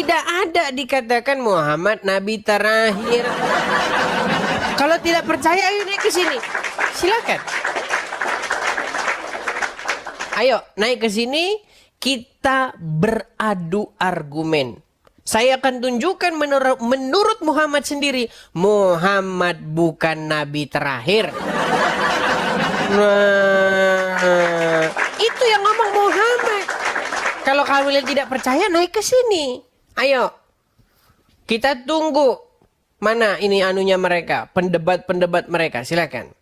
Tidak ada dikatakan Muhammad nabi terakhir. Kalau tidak percaya, ayo naik ke sini. Silakan. Ayo naik ke sini, kita beradu argumen. Saya akan tunjukkan menurut Muhammad sendiri, Muhammad bukan nabi terakhir. Nah, itu yang ngomong Muhammad. Kalau kalian tidak percaya, naik ke sini. Ayo, kita tunggu. Mana ini anunya mereka, pendebat-pendebat mereka, silakan.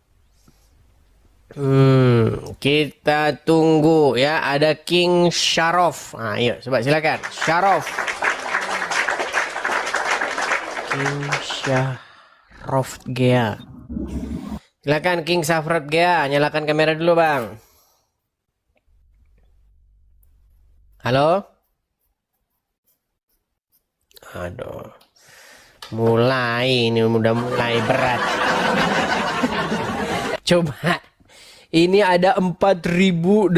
Kita tunggu ya, ada King Sharof. Nah, ayo, coba silakan, Sharof. King Sharof Gea. Silakan King Sharof Gea, nyalakan kamera dulu, Bang. Halo? Aduh. Ini udah mulai berat. Coba. Ini ada 4.800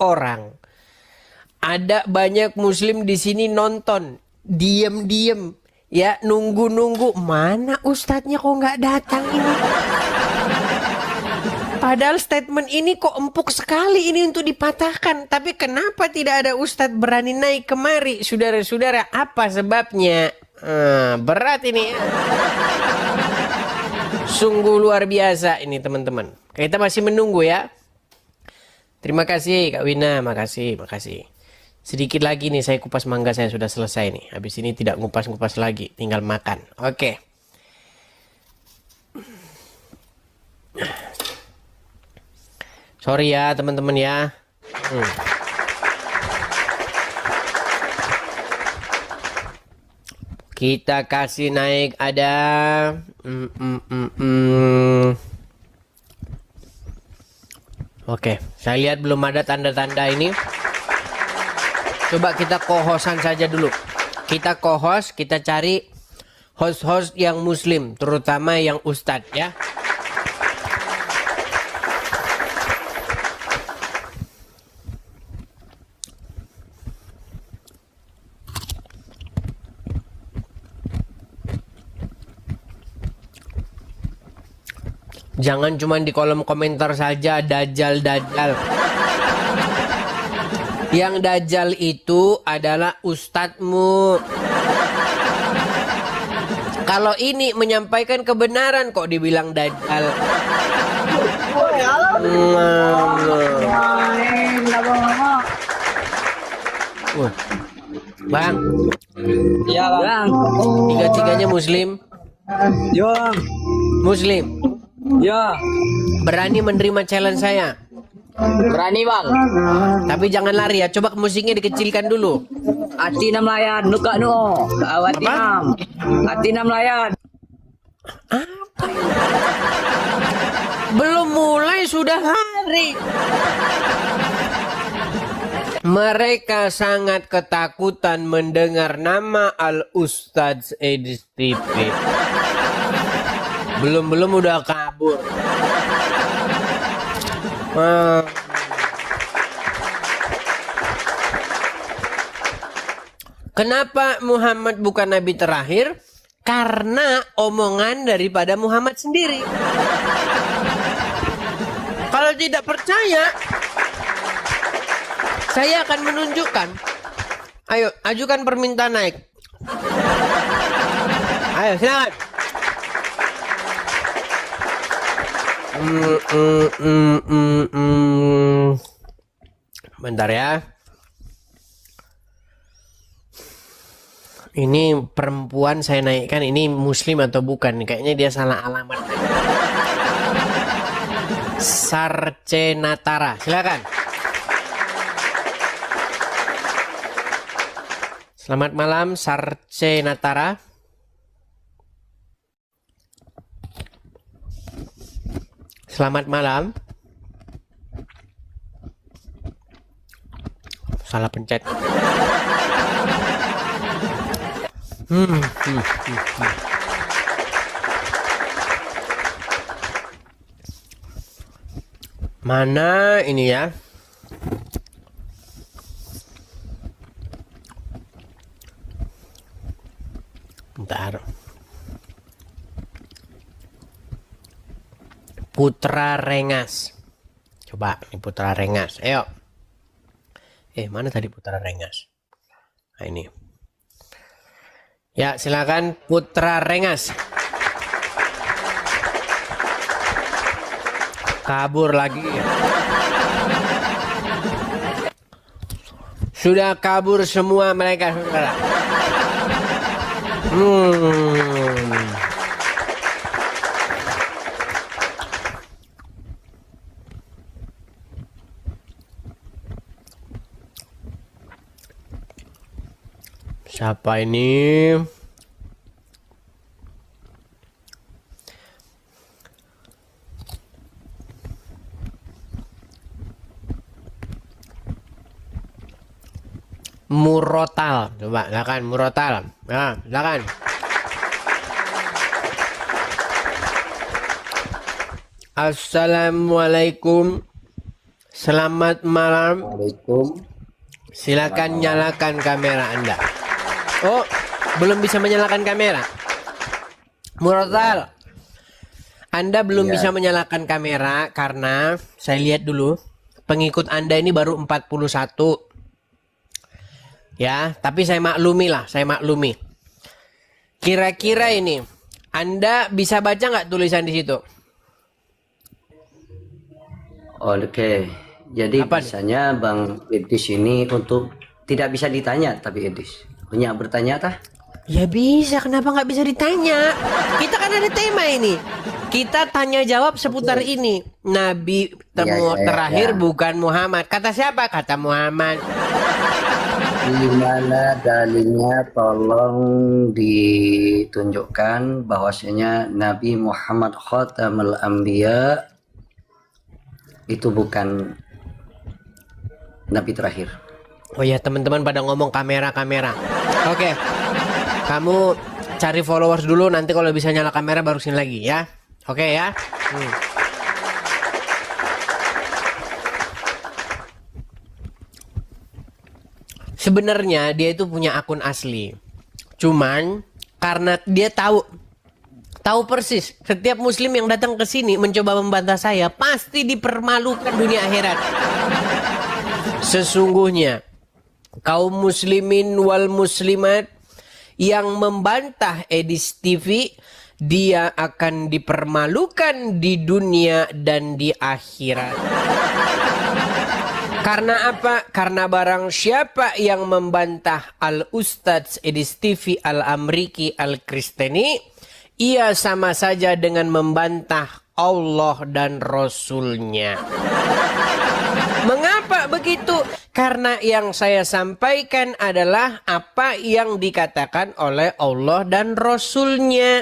orang. Ada banyak muslim di sini nonton. Diem-diem. Ya, nunggu-nunggu. Mana ustadznya kok nggak datang ini? Padahal statement ini kok empuk sekali ini untuk dipatahkan. Tapi kenapa tidak ada ustadz berani naik kemari? Saudara-saudara, apa sebabnya? Berat ini. Sungguh luar biasa ini teman-teman. Kita masih menunggu ya. Terima kasih Kak Wina, makasih. Sedikit lagi nih saya kupas mangga saya sudah selesai nih. Habis ini tidak ngupas-ngupas lagi, tinggal makan. Oke. Sorry ya teman-teman ya. Kita kasih naik ada Oke, saya lihat belum ada tanda-tanda ini. Coba kita co-hostan saja dulu. Kita co-host, kita cari host-host yang muslim, terutama yang ustadz ya. Jangan cuma di kolom komentar saja dajjal. Yang dajjal itu adalah ustadzmu. Kalau ini menyampaikan kebenaran kok dibilang dajjal. Bang. Iya bang. Tiga-tiganya muslim. Yo bang. Muslim. Ya. Berani menerima challenge saya. Berani bang. Tapi jangan lari ya. Coba musiknya dikecilkan dulu. Ati nam layan. Nuka no. Awati nam. Ati nam layan. Apa ini? Belum mulai sudah lari. Mereka sangat ketakutan mendengar nama Al-Ustadz Edis TV. Belum udah kabur. Kenapa Muhammad bukan nabi terakhir? Karena omongan daripada Muhammad sendiri. Kalau tidak percaya, saya akan menunjukkan. Ayo, ajukan permintaan naik. Ayo, silakan. Bentar ya. Ini perempuan saya naikkan, ini muslim atau bukan? Kayaknya dia salah alamat. Sarcenatara, silakan. Selamat malam Sarcenatara. Selamat malam. Salah pencet. Mana ini ya? Bentar. Putra Rengas. Coba ini Putra Rengas. Ayo. Mana tadi Putra Rengas? Nah ini. Ya, silakan Putra Rengas. Kabur lagi. Sudah kabur semua mereka, saudara. Siapa ini? Murotal. Coba, silakan Murotal. Nah, silakan. Assalamualaikum. Selamat malam. Waalaikumsalam. Silakan nyalakan kamera Anda. Oh, belum bisa menyalakan kamera. Murotal, Anda belum bisa menyalakan kamera karena saya lihat dulu pengikut Anda ini baru 41. Ya, tapi saya maklumi lah, saya maklumi. Kira-kira ini Anda bisa baca nggak tulisan di situ? Oke, jadi Apa biasanya Bang Edis ini untuk tidak bisa ditanya, tapi Edis punya bertanya tah? Ya bisa, kenapa nggak bisa ditanya? Kita kan ada tema ini. Kita tanya jawab seputar ini. Nabi terakhir bukan Muhammad. Kata siapa? Kata Muhammad. Di mana dalilnya? Tolong ditunjukkan bahwasanya Nabi Muhammad Khatamul Anbiya itu bukan Nabi terakhir. Oh ya, teman-teman pada ngomong kamera. Oke. Kamu cari followers dulu, nanti kalau bisa nyala kamera baru sini lagi ya. Oke ya. Sebenarnya dia itu punya akun asli. Cuman karena dia tahu persis setiap muslim yang datang ke sini mencoba membantah saya pasti dipermalukan dunia akhirat. Sesungguhnya kaum muslimin wal muslimat yang membantah Edis TV, dia akan dipermalukan di dunia dan di akhirat. Karena apa? Karena barang siapa yang membantah Al-Ustadz Edis TV Al-Amriki Al-Kristeni, ia sama saja dengan membantah Allah dan Rasulnya. Mengapa begitu? Karena yang saya sampaikan adalah apa yang dikatakan oleh Allah dan Rasulnya.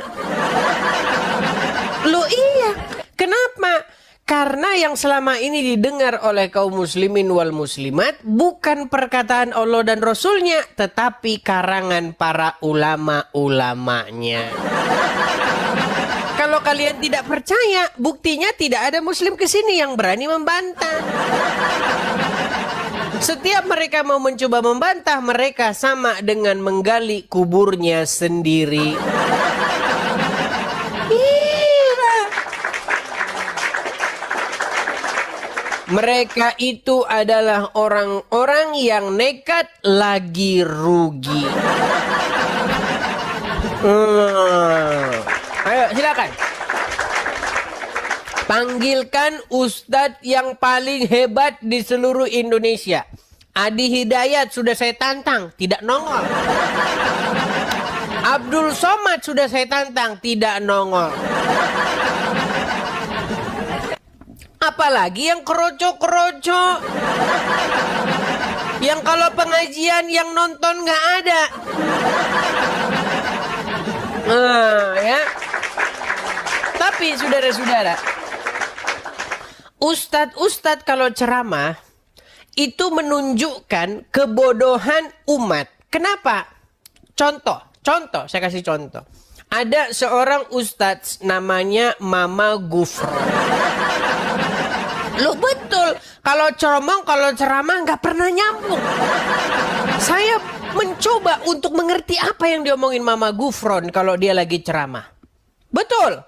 Loh iya, kenapa? Karena yang selama ini didengar oleh kaum muslimin wal muslimat bukan perkataan Allah dan Rasulnya, tetapi karangan para ulama-ulamanya. Kalau kalian tidak percaya, buktinya tidak ada muslim kesini yang berani membantah. Setiap mereka mau mencoba membantah, mereka sama dengan menggali kuburnya sendiri. Mereka itu adalah orang-orang yang nekat lagi rugi. Ayo silakan. Panggilkan ustadz yang paling hebat di seluruh Indonesia. Adi Hidayat sudah saya tantang, tidak nongol. Abdul Somad sudah saya tantang, tidak nongol. Apalagi yang keroco-keroco, yang kalau pengajian yang nonton nggak ada. Ya. Tapi saudara-saudara, ustadz kalau ceramah itu menunjukkan kebodohan umat. Kenapa? Contoh, saya kasih contoh. Ada seorang ustadz namanya Mama Gufron. Lo betul, kalau ceramah nggak pernah nyambung. mencoba untuk mengerti apa yang diomongin Mama Gufron kalau dia lagi ceramah. Betul.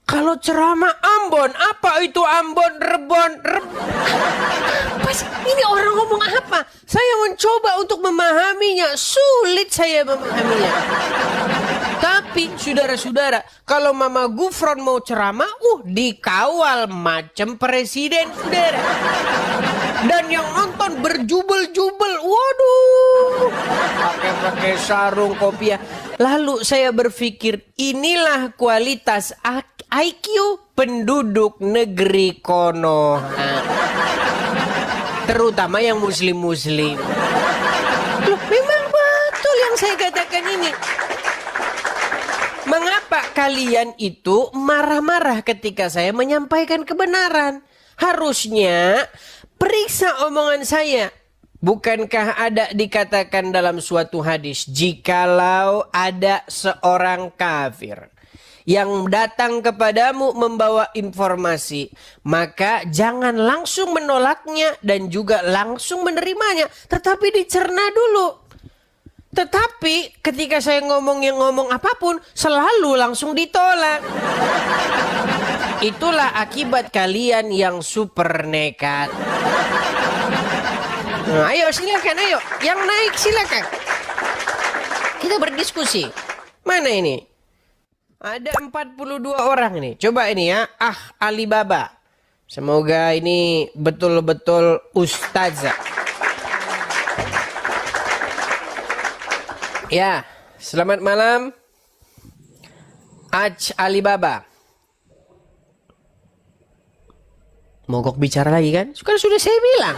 Kalau ceramah Ambon, apa itu Ambon, Rebon, apa sih? Ini orang ngomong apa? Saya mencoba untuk memahaminya, sulit saya memahaminya. Tapi saudara-saudara, kalau Mama Gufron mau ceramah, dikawal macam presiden, saudara. Dan yang nonton berjubel-jubel, waduh, pakai sarung kopiah. Lalu saya berpikir, inilah kualitas IQ penduduk negeri Konoha. Terutama yang muslim-muslim. Loh, memang betul yang saya katakan ini. Mengapa kalian itu marah-marah ketika saya menyampaikan kebenaran? Harusnya periksa omongan saya. Bukankah ada dikatakan dalam suatu hadis, jikalau ada seorang kafir yang datang kepadamu membawa informasi, maka jangan langsung menolaknya dan juga langsung menerimanya, tetapi dicerna dulu. Tetapi ketika saya ngomong apapun, selalu langsung ditolak. Itulah akibat kalian yang super nekat. Nah, ayo silakan, ayo. Yang naik silakan. Kita berdiskusi. Mana ini? Ada 42 orang nih. Coba ini ya. Alibaba. Semoga ini betul-betul ustazah. Ya, selamat malam. Alibaba. Mogok bicara lagi kan? Sudah saya bilang.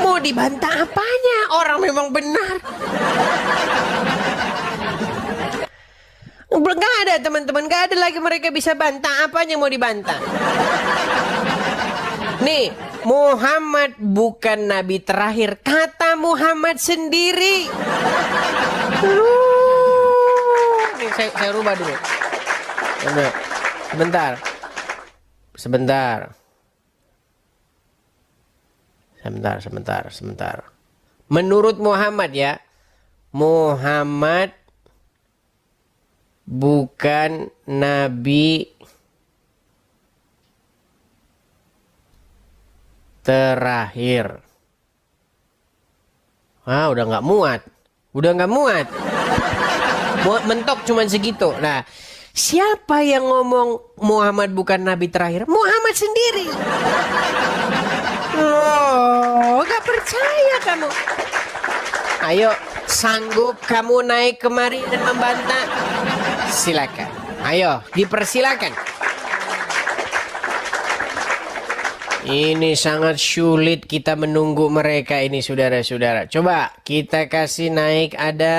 Mau dibantah apanya? Orang memang benar. Nggak ada teman-teman. Nggak ada lagi mereka bisa bantah. Apanya mau dibantah? Nih, Muhammad bukan nabi terakhir. Kata Muhammad sendiri. Nih, saya rubah dulu. Sebentar. Menurut Muhammad ya, Muhammad bukan nabi terakhir. Udah nggak muat. Mentok cuman segitu. Nah, siapa yang ngomong Muhammad bukan nabi terakhir? Muhammad sendiri. Gak percaya kamu. Ayo, sanggup kamu naik kemari dan membantah? Silakan. Ayo, dipersilakan. Ini sangat sulit kita menunggu mereka ini, saudara-saudara. Coba kita kasih naik ada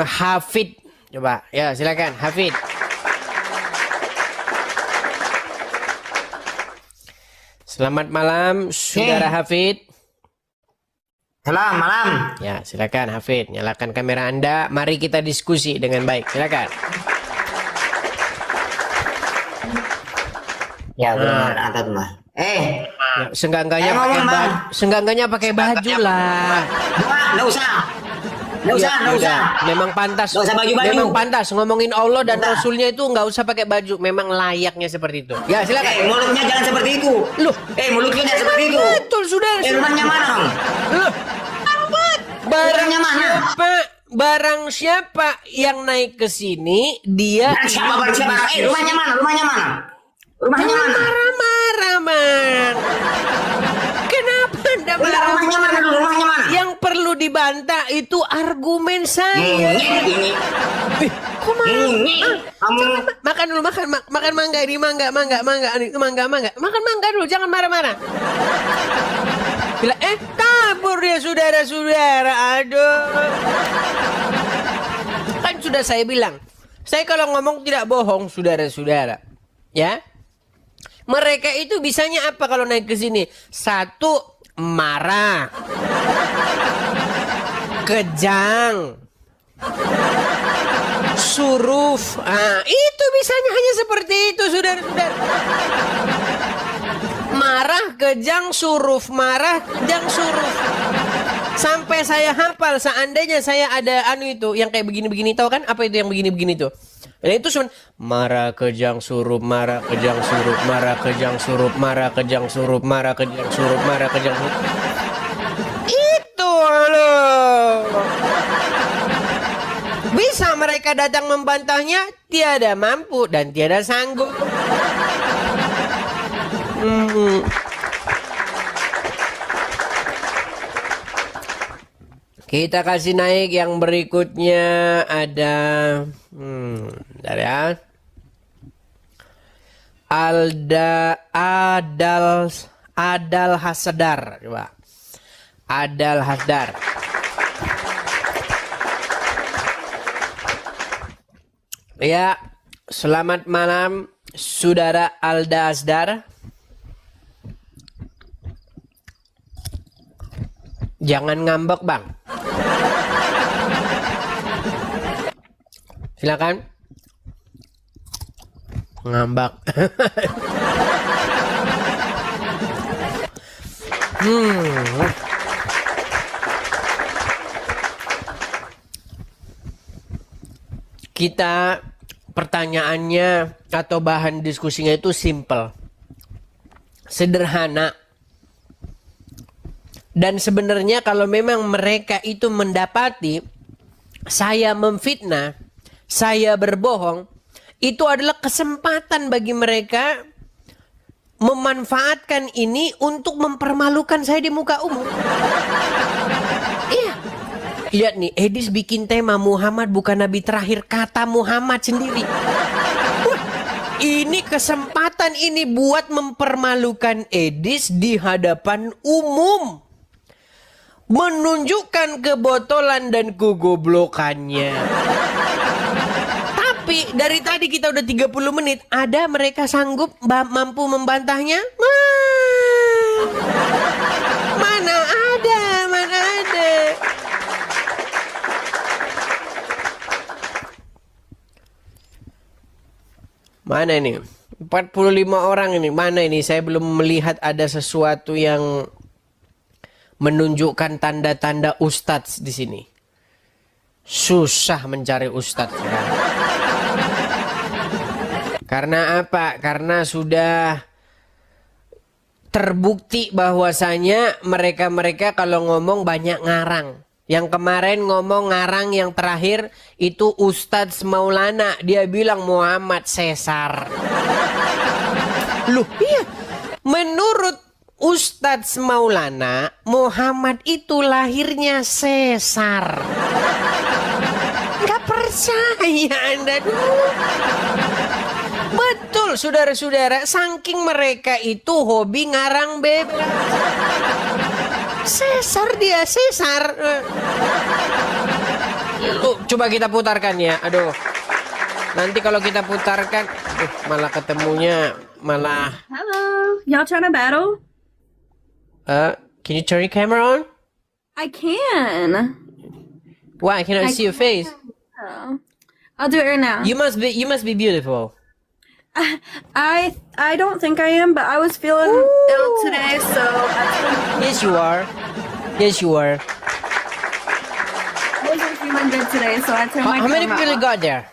Hafid. Coba, ya silakan Hafid. Selamat malam, saudara Hafid. Selamat malam. Ya, silakan Hafid, nyalakan kamera Anda. Mari kita diskusi dengan baik. Silakan. Ya, benar angkat mah. Senggangganya pakai baju lah. Nggak usah. Memang pantas. Nggak usah baju-baju. Memang pantas ngomongin Allah dan Rasulnya itu nggak usah pakai baju. Memang layaknya seperti itu. Ya, silakan. Mulutnya jangan seperti itu. Loh, mulutnya jangan seperti itu. betul sudah. Rumahnya mana, Om? Loh, Rumahnya mana? Barang siapa yang naik ke sini, dia Barang siapa? Rumahnya mana? Rumahnya mana? Marah-marah, Man. Kenapa Anda Rumahnya mana dulu? Rumahnya mana? Yang perlu dibantah itu argumen saya. Ini. Kok Kamu makan dulu, makan mangga ini, mangga. Makan mangga dulu, jangan marah-marah. Bila kabur dia, saudara-saudara. Aduh. Kan sudah saya bilang, saya kalau ngomong tidak bohong, saudara-saudara. Ya. Mereka itu bisanya apa kalau naik ke sini? Satu, marah. Kejang. Suruf. Itu bisanya hanya seperti itu, saudara-saudara. Marah, kejang suruf, marah kejang suruf. Sampai saya hafal, seandainya saya ada anu itu yang kayak begini-begini, tahu kan apa itu yang begini-begini tuh? Dan itu cuma marah kejang surup, marah kejang surup, marah kejang surup, marah kejang surup, marah kejang surup, marah kejang surup. Itu loh. Bisa mereka datang membantahnya, tiada mampu dan tiada sanggup. Kita kasih naik yang berikutnya ada bentar ya. Adal Hasadar, coba. Adal Hasdar. Ya, selamat malam Saudara Alda Asdar. Jangan ngambek, Bang. Silakan. Ngambak. Kita pertanyaannya atau bahan diskusinya itu simple. Sederhana. Dan sebenarnya kalau memang mereka itu mendapati saya memfitnah, saya berbohong, itu adalah kesempatan bagi mereka memanfaatkan ini untuk mempermalukan saya di muka umum. Iya. Lihat nih, Edis bikin tema Muhammad bukan nabi terakhir, kata Muhammad sendiri. Ini kesempatan ini buat mempermalukan Edis di hadapan umum. Menunjukkan kebotolan dan kegoblokannya. Tapi dari tadi kita udah 30 menit, ada mereka sanggup mampu membantahnya? Mana ada, mana ada. Mana ini? 45 orang ini, mana ini? Saya belum melihat ada sesuatu yang menunjukkan tanda-tanda ustadz di sini. Susah mencari ustadz sekarang. Karena apa? Karena sudah terbukti bahwasanya mereka-mereka kalau ngomong banyak ngarang. Yang kemarin ngomong ngarang yang terakhir itu Ustadz Maulana. Dia bilang Muhammad Sesar. Loh iya. Menurut Ustadz Maulana, Muhammad itu lahirnya Sesar. Gak percaya Anda dulu. Betul saudara-saudara, saking mereka itu hobi ngarang bebas. Sesar dia, Sesar. Coba kita putarkan ya. Aduh. Nanti kalau kita putarkan, malah ketemunya malah. Hello, y'all trying to battle? Can you turn your camera on? I can. Why can't I see your face? Oh. I'll do it right now. You must be beautiful. I don't think I am, but I was feeling ill today, so Yes, you are. Yes, you are. I wasn't feeling good today, so I turned my How many camera people you off. got there?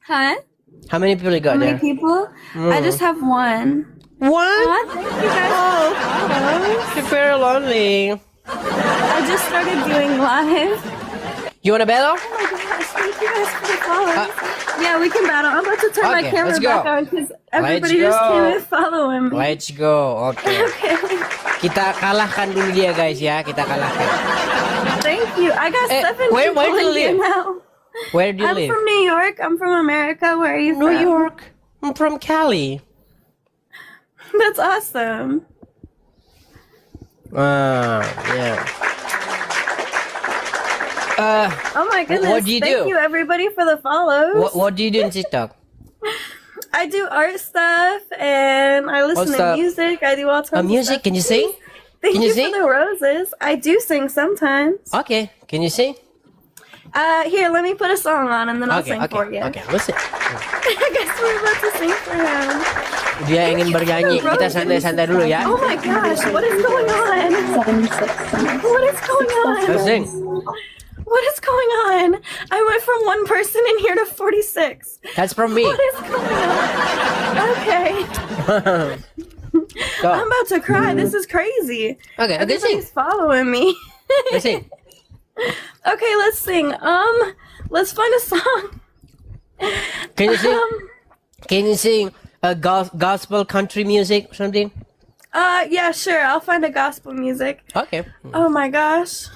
Huh? How many people you got How many there? people? I just have one. One? Aw, thank you guys. Oh, you're very lonely. I just started doing live. You want a battle? Oh my gosh, thank you guys for the follows. Yeah, we can battle. I'm about to turn my Okay, camera let's go. back on because everybody Let's just go. came in following me. Let's go. Okay. Okay. Kita kalahkan dulu dia guys ya. Kita kalahkan. Thank you. I got seven where people do you in here live? now. Where do you I'm live? from New York. I'm from America. Where are you New from? York. I'm from Cali. That's awesome. Yeah. Oh my goodness. what do you Thank do? you everybody for the follows. What do you do in TikTok? I do art stuff and I listen What to stuff? music. I do all types of Music? stuff. Can you sing? Thank Can you you sing? for the roses. I do sing sometimes. Okay. Can you sing? Here, let me put a song on and then I'll Okay. sing Okay. for you. Okay. Listen. I guess we're about to sing for him. Dia ingin bernyanyi. Kita santai-santai dulu ya. Oh my gosh, what is going on? What is going on? Let's sing. What is going on? I went from one person in here to 46. That's from me. What is going on? Okay. Go. I'm about to cry. This is crazy. Okay, let's sing. Everybody's following me. Let's sing. Okay, let's sing. Let's find a song. Can you sing? Can you sing a gospel country music or something? Yeah, sure. I'll find a gospel music. Okay. Oh my gosh.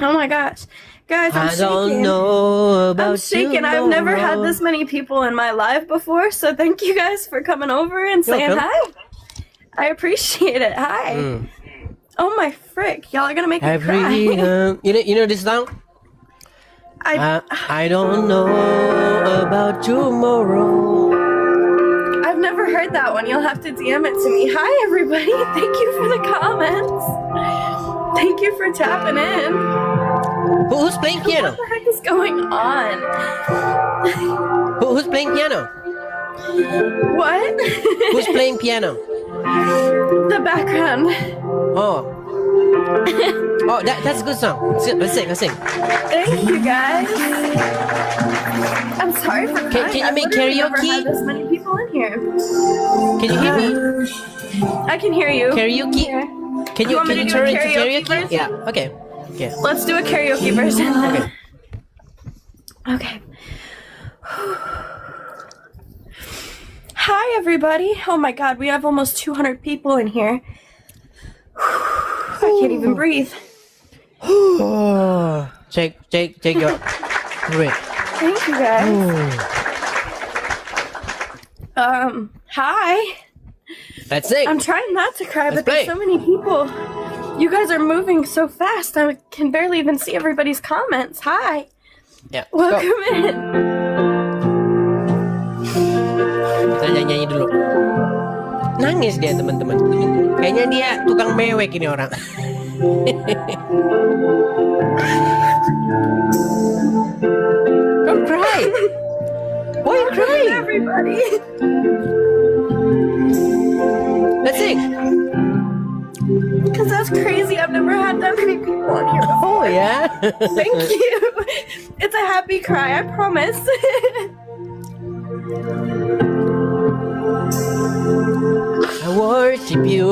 Oh my gosh. Guys, I'm I don't shaking. know about I'm shaking. I've never had this many people in my life before, so thank you guys for coming over and saying welcome. hi. I appreciate it. Hi. Oh my frick. Y'all are gonna make me cry. You know this song? I don't know about tomorrow. I've never heard that one. You'll have to DM it to me. Hi, everybody. Thank you for the comments. Thank you for tapping in. Who's playing piano? What the heck is going on? Who's playing piano? What? Who's playing piano? The background. Oh. Oh, that's a good song. Let's sing. Thank you, guys. I'm sorry for crying. Can you make I've literally karaoke? Never had this many people in here. Can you hear me? I can hear you. Karaoke? Yeah. Can you want me to do turn a into karaoke karaoke? version? Yeah. Okay. Okay. Let's do a karaoke version. Okay. Okay. Hi, everybody. Oh my god, we have almost 200 people in here. I can't even breathe. Oh. Take your breath. Thank you, guys. Hi. Let's sing. I'm trying not to cry, Let's but there's play. so many people. You guys are moving so fast, I can barely even see everybody's comments. Hi. Yeah. Welcome Go. in. Kita nyanyi dulu. Nangis dia teman-teman. Kayaknya dia tukang mewek ini orang. Don't cry. Why you crying? Everybody. Let's sing. Because that's crazy. I've never had that many people on here before. Oh ya. Thank you. It's a happy cry, I promise. I worship you.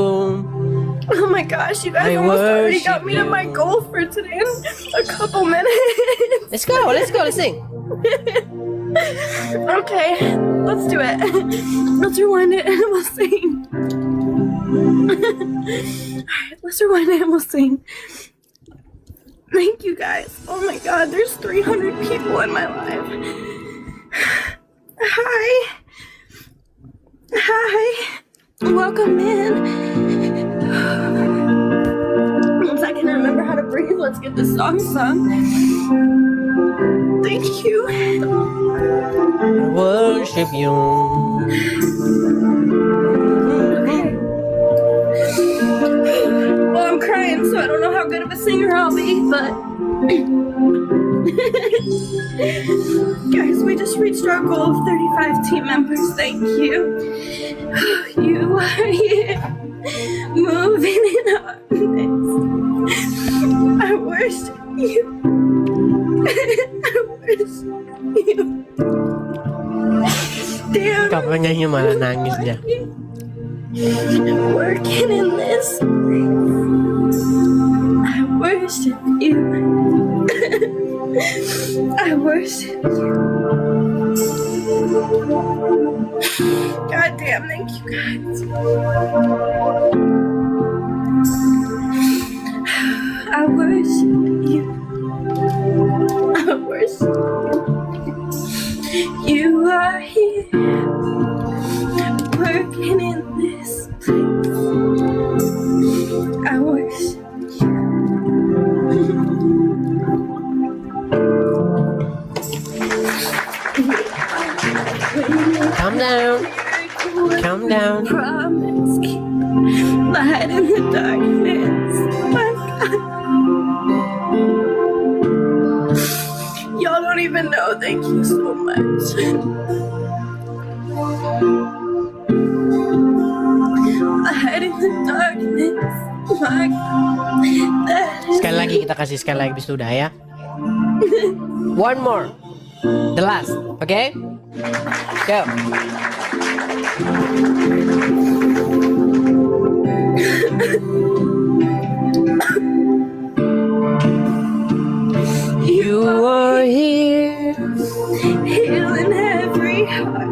Oh my gosh, you guys I almost already got worship me to my you. goal for today in a couple minutes. Let's go. Let's sing. Okay, let's do it. Let's rewind it and we'll sing. Alright, let's rewind it and we'll sing. Thank you guys. Oh my god, there's 300 people in my life. Hi. Hi. Welcome in. Once I can remember how to breathe, let's get this song sung. Thank you. I worship you. Well, I'm crying, so I don't know how good of a singer I'll be, but guys, we just reached our goal of 35 team members. Thank you. You are here, moving in our midst. I worship you. I worship you. Damn. Kapalnya malah nangis dia. Working in this. I worship you. I worship you. God damn, thank you guys. I worship you. I worship you. You are here, working in this place. I worship Calm down. Calm down. promise, keep light in the darkness. My God. Y'all don't even know. Thank you so much. light in the darkness. My God, that is Sekali lagi kita kasih sekali lagi, sudah ya. One more, the last, okay? Go. You are here, healing every heart.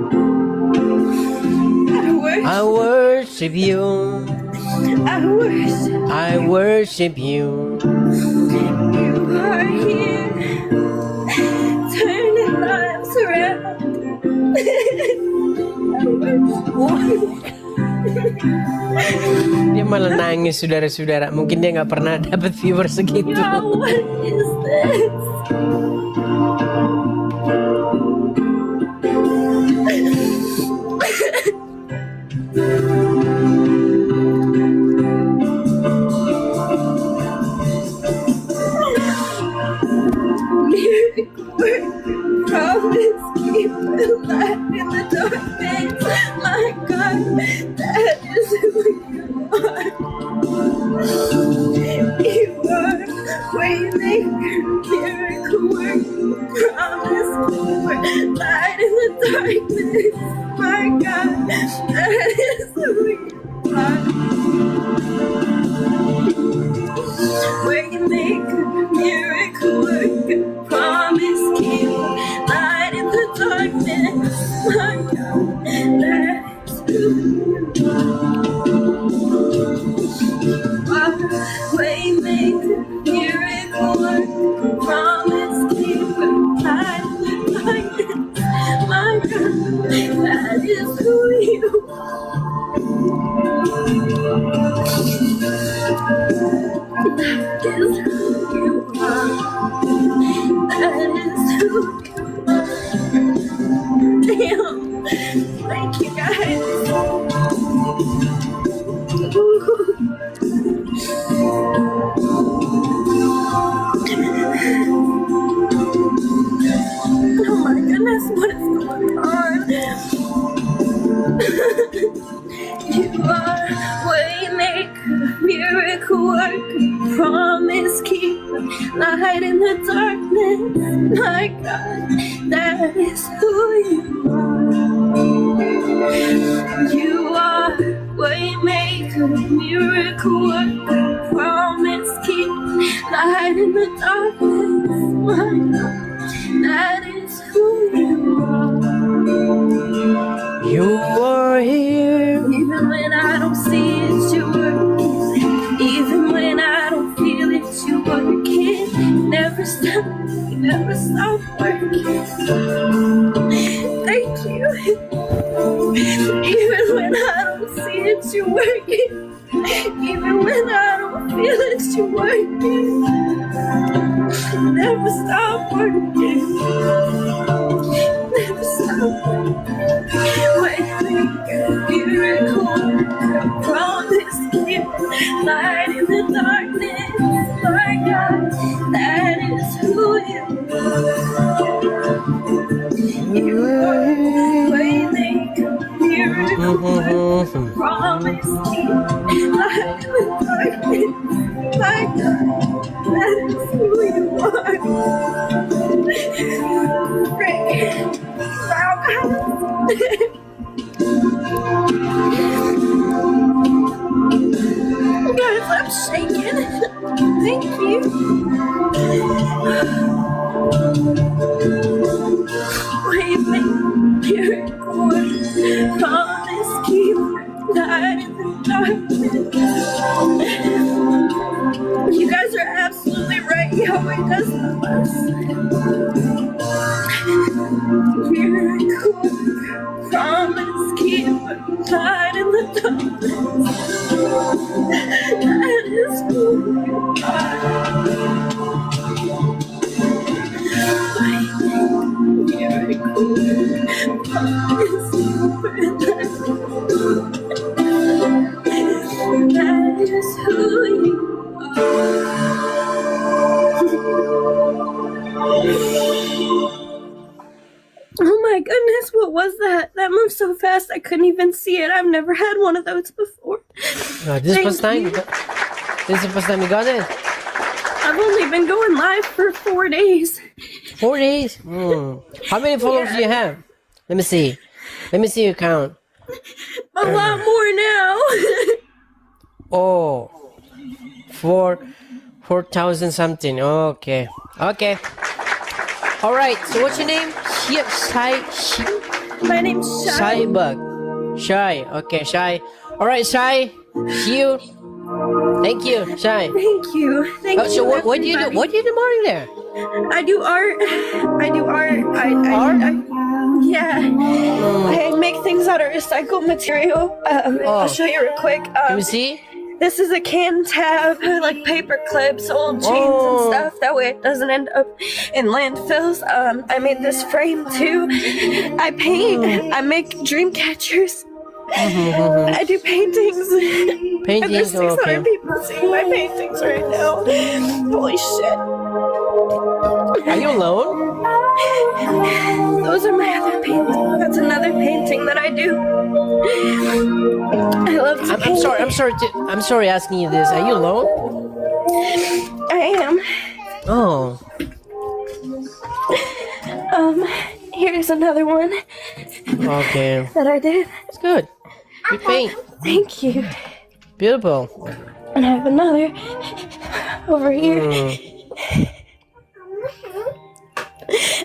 I worship you, I worship. I worship you. You are here, turning lives around. Dia malah nangis, saudara-saudara. Mungkin dia nggak pernah dapat viewer segitu. God, what is this? Miracle worker, promise keeper, light in the darkness. My God, that is who you are. You are waymaker, miracle worker, promise keeper, light in the darkness. My God, that is who you are. Waymaker, miracle worker, promise keeper, light in the darkness. My God, that is who you are. Waymaker, miracle worker, promise keeper, light in the darkness. My God, that is who you are. That is who you are. That is who you are. Damn. Thank you guys. Oh my goodness, what is going on? You are waymaker, miracle worker, promise keeper, light in the darkness. My God, that is who you are. You are waymaker, miracle worker, promise keeper, light in the darkness. My God, that is who you are. You are here. Even when I don't see it, you're working. Even when I don't feel it, you're working. Never stop working. Thank you. Even when I don't see it, you're working. Even when I don't feel it, you're working. Never stop working. Never stop working. Waymaker, miracle worker, promise keeper, light in the darkness. My God, that is who you are. You are waymaker, miracle worker, promise keeper, light in the darkness. My God, that is who you are. Great. Wow, guys, I'm shaking. Thank you. Waymaker, miracle worker, promise keeper, light in the darkness. You guys are absolutely right. Yahweh does love us. Miracle worker, promise keeper, light in the darkness. That is who you are. Miracle worker, promise keeper, light in the darkness. That is who you are. Oh my goodness, what what was that? That moved so fast I couldn't even see it. I've never had one of those before. This is Thank first time. you. This is the first time you got it. I've only been going live for 4 days. 4 days. How many followers do you have? Let me see. Let me see your count. A lot more now. Oh, 4,000 something. Okay. Okay. All right. So what's your name? My name's Shai. Shy Bug. Shy. Okay, Shy. All right, Shy. See you. Thank you, Shy. Thank you. Thank you. So what do you do? everybody. What do you do morning there? I do art. I do art. Art? Yeah. I make things out of recycled material. I'll show you real quick. Let me see. This is a can tab, like paper clips, old chains and stuff. That way it doesn't end up in landfills. I made this frame too. I paint. I make dream catchers. I do paintings. And Paintings. there's 600 Okay. people seeing my paintings right now. Holy shit. Are you alone? Those are my other paintings. That's another painting that I do. I love to I'm paint. sorry. I'm sorry asking you this. Are you alone? I am. Oh. Here's another one Okay. that I did. It's good. Good paint. Thank you. Beautiful. And I have another over here.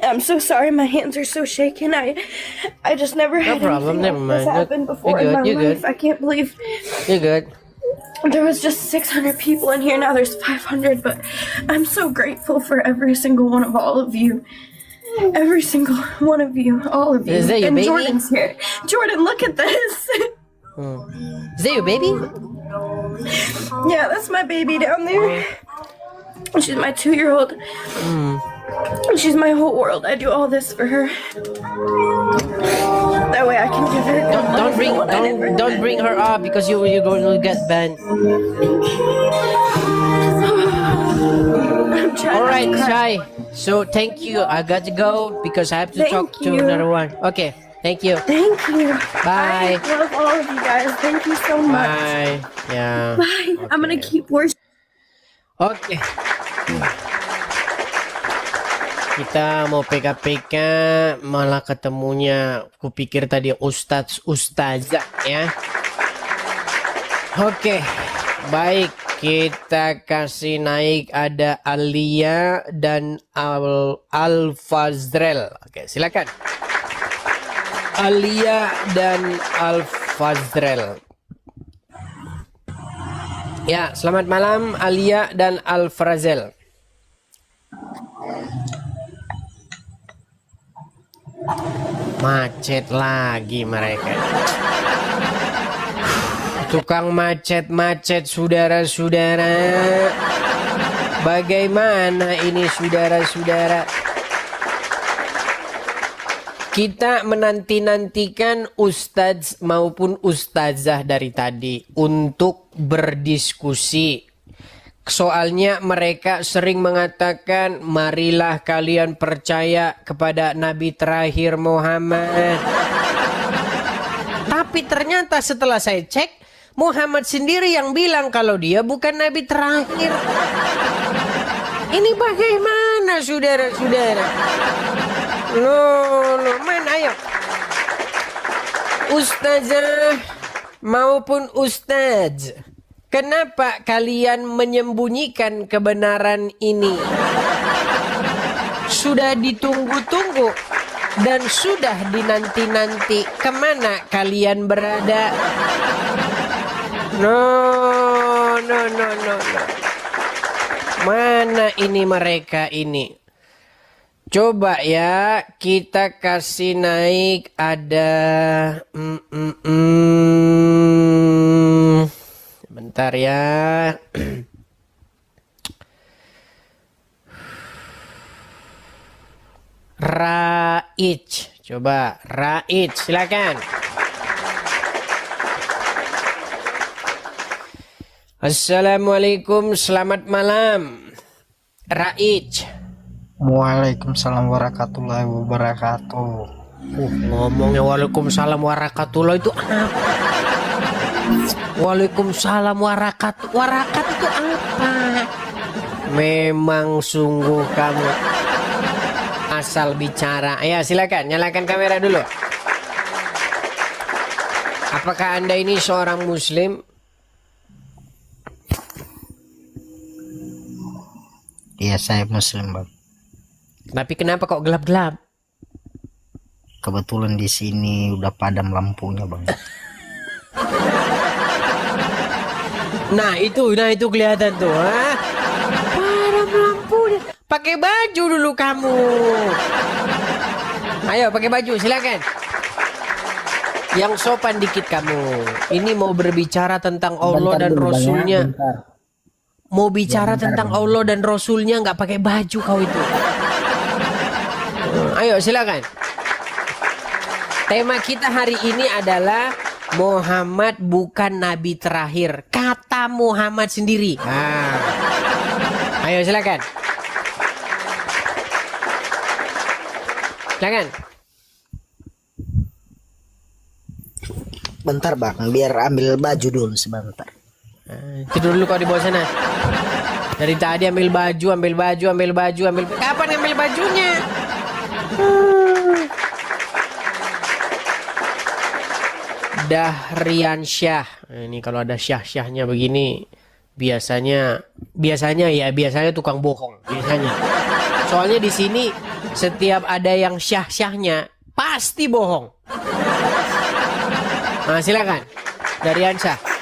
I'm so sorry, my hands are so shaking. I just never had problem, anything never like this mind. happen You're before good, in my you're life. good. I can't believe You're good. there was just 600 people in here. Now there's 500, but I'm so grateful for every single one of all of you. Every single one of you, all of you. Is that your and baby? Jordan's here. Jordan, look at this. Is that your baby? Yeah, that's my baby down there. She's my 2-year-old. She's my whole world. I do all this for her. That way I can give her. Don't bring her up because you're going to get banned. I'm trying All not right, to cry. Shy. So thank you. I got to go because I have to Thank talk to you. another one. Okay. Thank you. Thank you. Bye. I love all of you guys. Thank you so much. Bye. Yeah. Bye. I'm gonna keep worshiping. Oke. Kita mau PK-PK malah ketemunya kupikir tadi ustazah ya. Oke. Baik, kita kasih naik ada Alia dan Al-Fazrel. Oke, silakan. Alia dan Al-Fazrel. Ya, selamat malam Alia dan Al-Fazrel. Macet lagi mereka. Tukang macet-macet saudara-saudara. Bagaimana ini saudara-saudara? Kita menanti-nantikan ustadz maupun ustazah dari tadi untuk berdiskusi. Soalnya mereka sering mengatakan, marilah kalian percaya kepada Nabi terakhir Muhammad. Tapi ternyata setelah saya cek, Muhammad sendiri yang bilang kalau dia bukan Nabi terakhir. Ini bagaimana saudara-saudara? Loh, mana ayo. Ustazah maupun ustaz, kenapa kalian menyembunyikan kebenaran ini? Sudah ditunggu-tunggu dan sudah dinanti-nanti. Kemana kalian berada? No. Mana ini mereka ini? Coba ya kita kasih naik ada bentar ya. Raij, coba Raij, silakan. Assalamualaikum, selamat malam. Raij. Waalaikumsalam warahmatullahi wabarakatuh. Ngomongnya waalaikumsalam warakatullah itu apa? Waalaikumsalam warakat itu apa? Memang sungguh kamu asal bicara. Ya silakan, nyalakan kamera dulu. Apakah Anda ini seorang muslim? Iya, saya muslim, Bang. Tapi kenapa kok gelap-gelap? Kebetulan di sini udah padam lampunya, Bang. Nah itu kelihatan tuh, ha? Padam lampunya. Pakai baju dulu kamu. Ayo pakai baju, silakan. Yang sopan dikit kamu. Ini mau berbicara tentang Allah dan Rasulnya. Mau bicara tentang Allah dan Rasulnya nggak pakai baju kau itu. Ayo silakan. Tema kita hari ini adalah Muhammad bukan nabi terakhir. Kata Muhammad sendiri. Ayo silakan. Silakan. Bentar, Bang, biar ambil baju dulu sebentar. Tidur dulu kau di bawah sana. Dari tadi ambil baju. Kapan ambil bajunya? Dahriansyah. Ini kalau ada syah-syahnya begini biasanya tukang bohong biasanya. Soalnya di sini setiap ada yang syah-syahnya pasti bohong. Nah, silakan. Dahriansyah.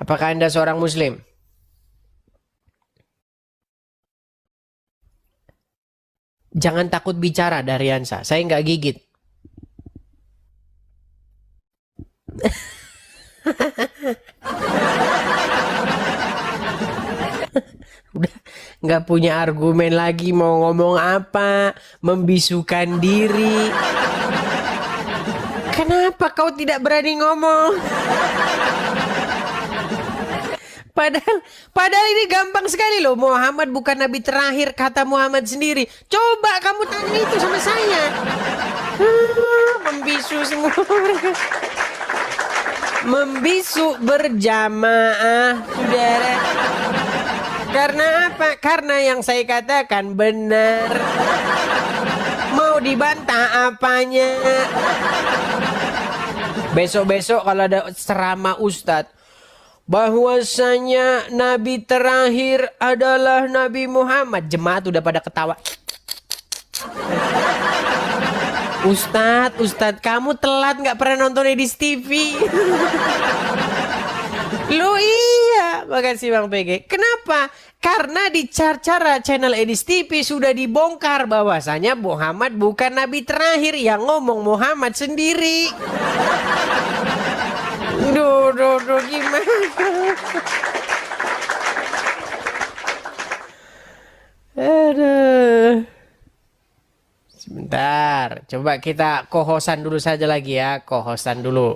Apakah Anda seorang muslim? Jangan takut bicara, Dahriansyah. Saya nggak gigit. Udah nggak punya argumen lagi, mau ngomong apa, membisukan diri. Kenapa kau tidak berani ngomong? Padahal ini gampang sekali loh. Muhammad bukan nabi terakhir, kata Muhammad sendiri. Coba kamu tanya itu sama saya. Membisu semua mereka. Membisu berjamaah, saudara. Karena apa? Karena yang saya katakan benar. Mau dibantah apanya? Besok-besok kalau ada ceramah ustadz, bahwasanya nabi terakhir adalah Nabi Muhammad, jemaat udah pada ketawa. Ustadz, kamu telat nggak pernah nonton Edis TV. Lu iya, makasih Bang PG. Kenapa? Karena di cara channel Edis TV sudah dibongkar bahwasanya Muhammad bukan nabi terakhir, yang ngomong Muhammad sendiri. Duh, gimana? Aduh. Sebentar, coba kita co-hostan dulu saja lagi ya, co-hostan dulu.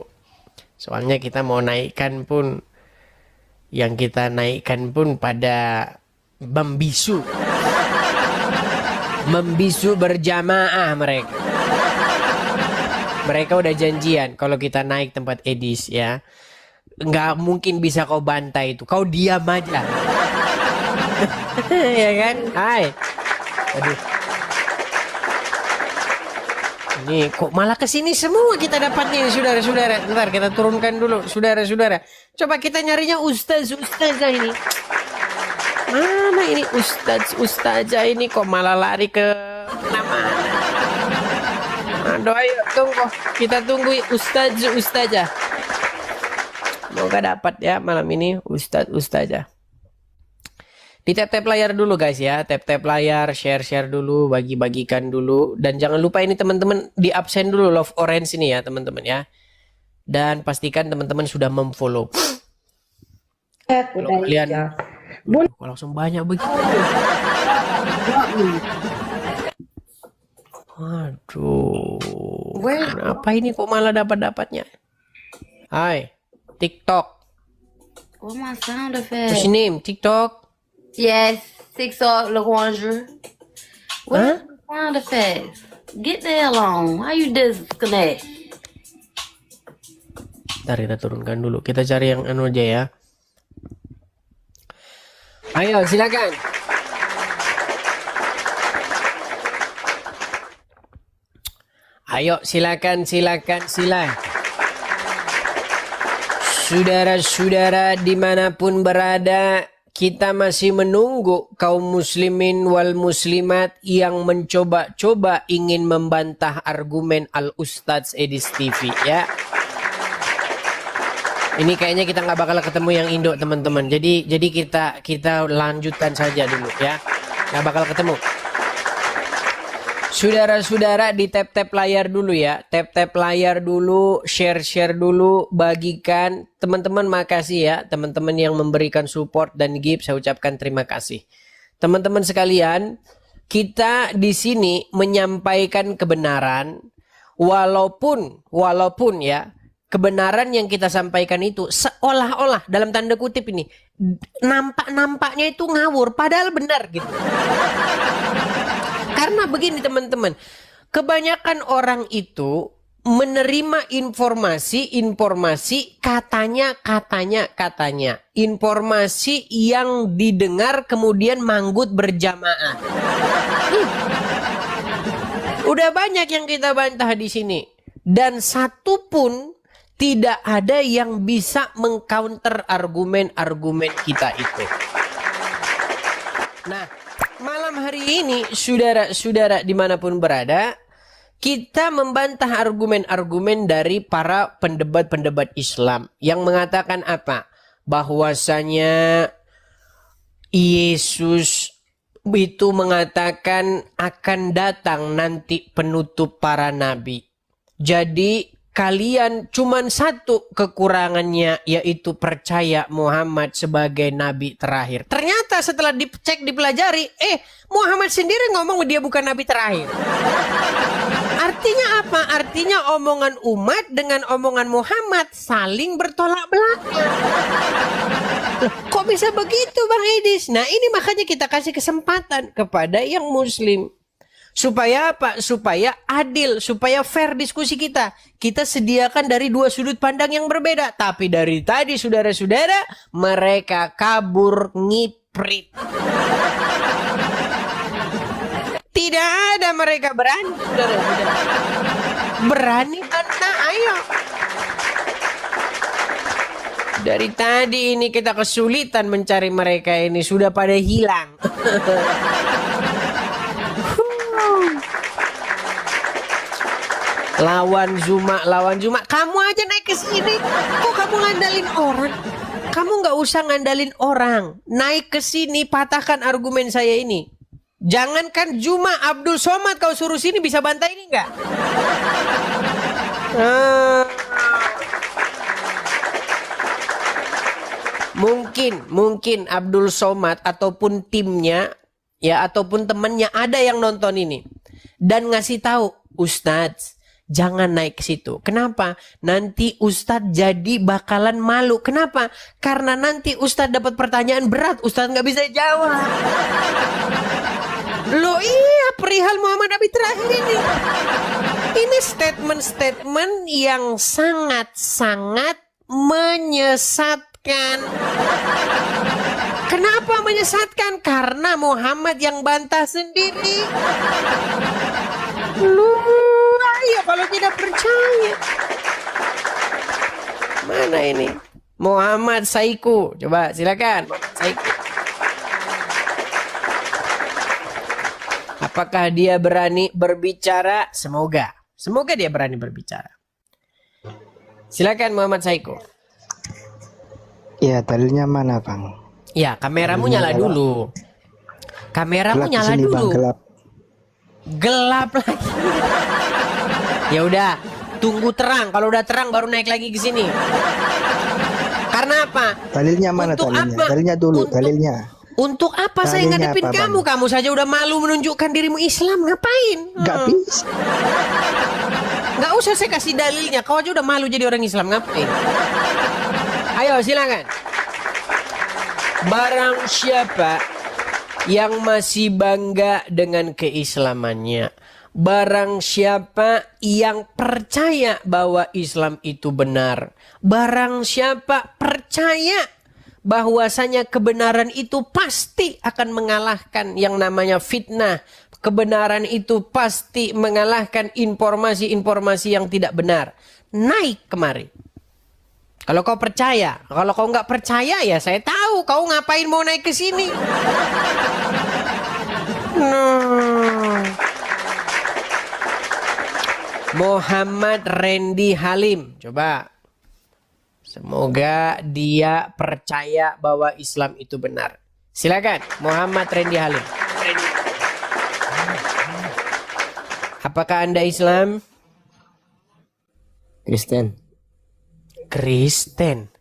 Soalnya kita mau naikkan pun, yang kita naikkan pun pada membisu. Membisu berjamaah mereka. Mereka udah janjian kalau kita naik tempat Edis ya, nggak mungkin bisa kau bantai itu, kau diam aja. Ya kan? Hai. Aduh. Ini kok malah kesini semua kita dapatnya ini, saudara-saudara. Bentar kita turunkan dulu, saudara-saudara. Coba kita nyarinya ustazah ini. Mana ini ustazah ini, kok malah lari ke mana? Aduh, ayo tunggu. Kita tunggu ustazah. Semoga dapat ya malam ini ustazah. Di tap-tap layar dulu guys ya, tap-tap layar, share-share dulu, bagi-bagikan dulu. Dan jangan lupa ini teman-teman di absen dulu Love Orange ini ya teman-teman ya. Dan pastikan teman-teman sudah memfollow. Kalau kalian langsung banyak begitu. Aduh, kenapa ini kok malah dapat-dapatnya? Hai, TikTok. What my sound effect? What's your name? TikTok? Yes, TikTok, le bonjour. Huh? Sound effects. Get the hell on. How you disconnect? Ntar kita turunkan dulu. Kita cari yang anu aja ya. Ayo silakan. Ayo silakan. Saudara-saudara dimanapun berada, kita masih menunggu kaum muslimin wal muslimat yang mencoba-coba ingin membantah argumen Al-Ustadz Edis TV ya. Ini kayaknya kita nggak bakal ketemu yang Indo teman-teman. Jadi kita lanjutkan saja dulu ya. Nggak bakal ketemu. Saudara-saudara di tap-tap layar dulu ya. Tap-tap layar dulu, share dulu, bagikan. Teman-teman makasih ya. Teman-teman yang memberikan support dan gift, saya ucapkan terima kasih. Teman-teman sekalian, kita di sini menyampaikan kebenaran walaupun ya, kebenaran yang kita sampaikan itu seolah-olah dalam tanda kutip ini nampaknya itu ngawur padahal benar gitu. Karena begini teman-teman, kebanyakan orang itu menerima informasi katanya. Informasi yang didengar kemudian manggut berjamaah. Udah banyak yang kita bantah di sini. Dan satu pun tidak ada yang bisa mengcounter argumen-argumen kita itu. Nah, malam hari ini, saudara-saudara dimanapun berada, kita membantah argumen-argumen dari para pendebat-pendebat Islam yang mengatakan apa? Bahwasanya Yesus itu mengatakan akan datang nanti penutup para nabi. Jadi kalian cuman satu kekurangannya, yaitu percaya Muhammad sebagai nabi terakhir. Ternyata setelah dicek, dipelajari, Muhammad sendiri ngomong dia bukan nabi terakhir. Artinya apa? Artinya omongan umat dengan omongan Muhammad saling bertolak belakang. Kok bisa begitu Bang Edis? Nah ini makanya kita kasih kesempatan kepada yang muslim. Supaya apa? Supaya adil, supaya fair diskusi kita. Kita sediakan dari dua sudut pandang yang berbeda. Tapi dari tadi saudara-saudara, mereka kabur ngiprit. Tidak ada mereka berani, saudara-saudara. Berani bantah, ayo. Dari tadi ini kita kesulitan mencari mereka ini. Sudah pada hilang. Lawan Zuma. Kamu aja naik ke sini. Kok kamu ngandalin orang? Kamu nggak usah ngandalin orang. Naik ke sini, patahkan argumen saya ini. Jangankan Zuma, Abdul Somad kau suruh sini bisa bantah ini nggak? Mungkin Abdul Somad ataupun timnya ya, ataupun temannya ada yang nonton ini dan ngasih tahu, Ustadz, jangan naik ke situ. Kenapa? Nanti Ustadz jadi bakalan malu. Kenapa? Karena nanti Ustadz dapat pertanyaan berat, Ustadz nggak bisa jawab. Loh iya, perihal Muhammad Nabi terakhir ini. Ini statement-statement yang sangat-sangat menyesatkan. Kenapa menyesatkan? Karena Muhammad yang bantah sendiri. Loh, ayo kalau tidak percaya. Mana ini? Muhammad Saiku. Coba silakan. Saiku. Apakah dia berani berbicara? Semoga dia berani berbicara. Silakan Muhammad Saiku. Ya, dalilnya mana, Bang? Ya, kameramu nyala dulu. Kameramu Gelap nyala sini, dulu. Bang, Gelap lagi. Ya udah, tunggu terang. Kalau udah terang baru naik lagi ke sini. Karena apa? Dalilnya mana? Untuk dalilnya? apa? Dalilnya dulu, dalilnya. Untuk apa saya Dalilnya ngadepin apa, kamu? Bang? Kamu saja udah malu menunjukkan dirimu Islam. Ngapain? Gak bisa. Nggak usah saya kasih dalilnya. Kau aja udah malu jadi orang Islam. Ngapain? Ayo silakan. Barang siapa yang masih bangga dengan keislamannya. Barang siapa yang percaya bahwa Islam itu benar, barang siapa percaya bahwasanya kebenaran itu pasti akan mengalahkan yang namanya fitnah, kebenaran itu pasti mengalahkan informasi-informasi yang tidak benar. Naik kemari. Kalau kau percaya, kalau kau nggak percaya ya saya tahu kau ngapain mau naik ke sini. Muhammad Randy Halim, coba. Semoga dia percaya bahwa Islam itu benar. Silakan, Muhammad Randy Halim. Apakah Anda Islam? Kristen. Kristen.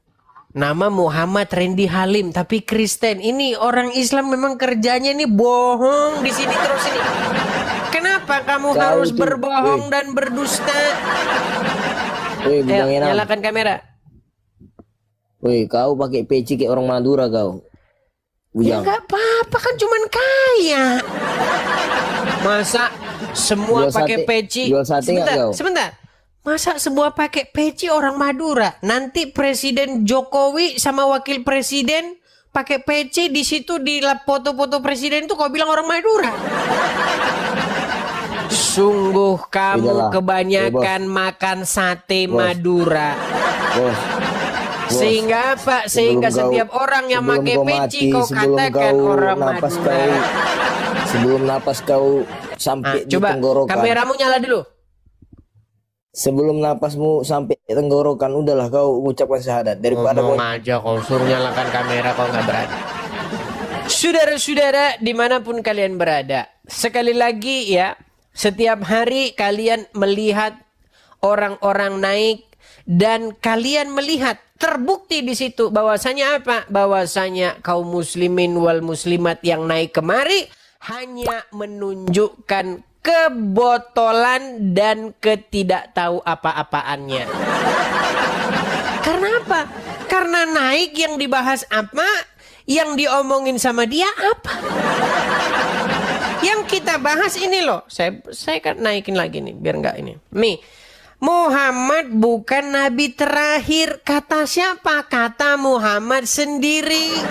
Nama Muhammad Randy Halim tapi Kristen. Ini orang Islam memang kerjanya ini bohong di sini terus ini. Kenapa kamu harus berbohong dan berdusta? Nyalakan kamera. Woi, kau pakai peci kayak orang Madura kau. Ya nggak apa-apa kan cuman kaya. Masa semua pakai peci? Sebentar. Masa semua pakai peci orang Madura? Nanti Presiden Jokowi sama Wakil Presiden pakai peci, di situ di foto-foto presiden itu kau bilang orang Madura. Sungguh kamu kebanyakan makan sate Madura. Sehingga apa? Sehingga setiap orang yang pakai peci kau katakan orang Madura. Sebelum napas kau sampai di tenggorokan. Kameramu nyala dulu. Sebelum napasmu sampai tenggorokan, udahlah kau mengucapkan syahadat daripada ngomong aja kau suruh nyalakan kamera kau nggak berani. Saudara-saudara dimanapun kalian berada, sekali lagi ya, setiap hari kalian melihat orang-orang naik dan kalian melihat terbukti di situ bahwasanya apa? Bahwasanya kaum muslimin wal muslimat yang naik kemari hanya menunjukkan kebotolan dan ketidaktahu apa-apaannya. Karena apa? Karena naik yang dibahas apa? Yang diomongin sama dia apa? Yang kita bahas ini loh. Saya kan naikin lagi nih biar nggak ini. Nih, Muhammad bukan nabi terakhir. Kata siapa? Kata Muhammad sendiri.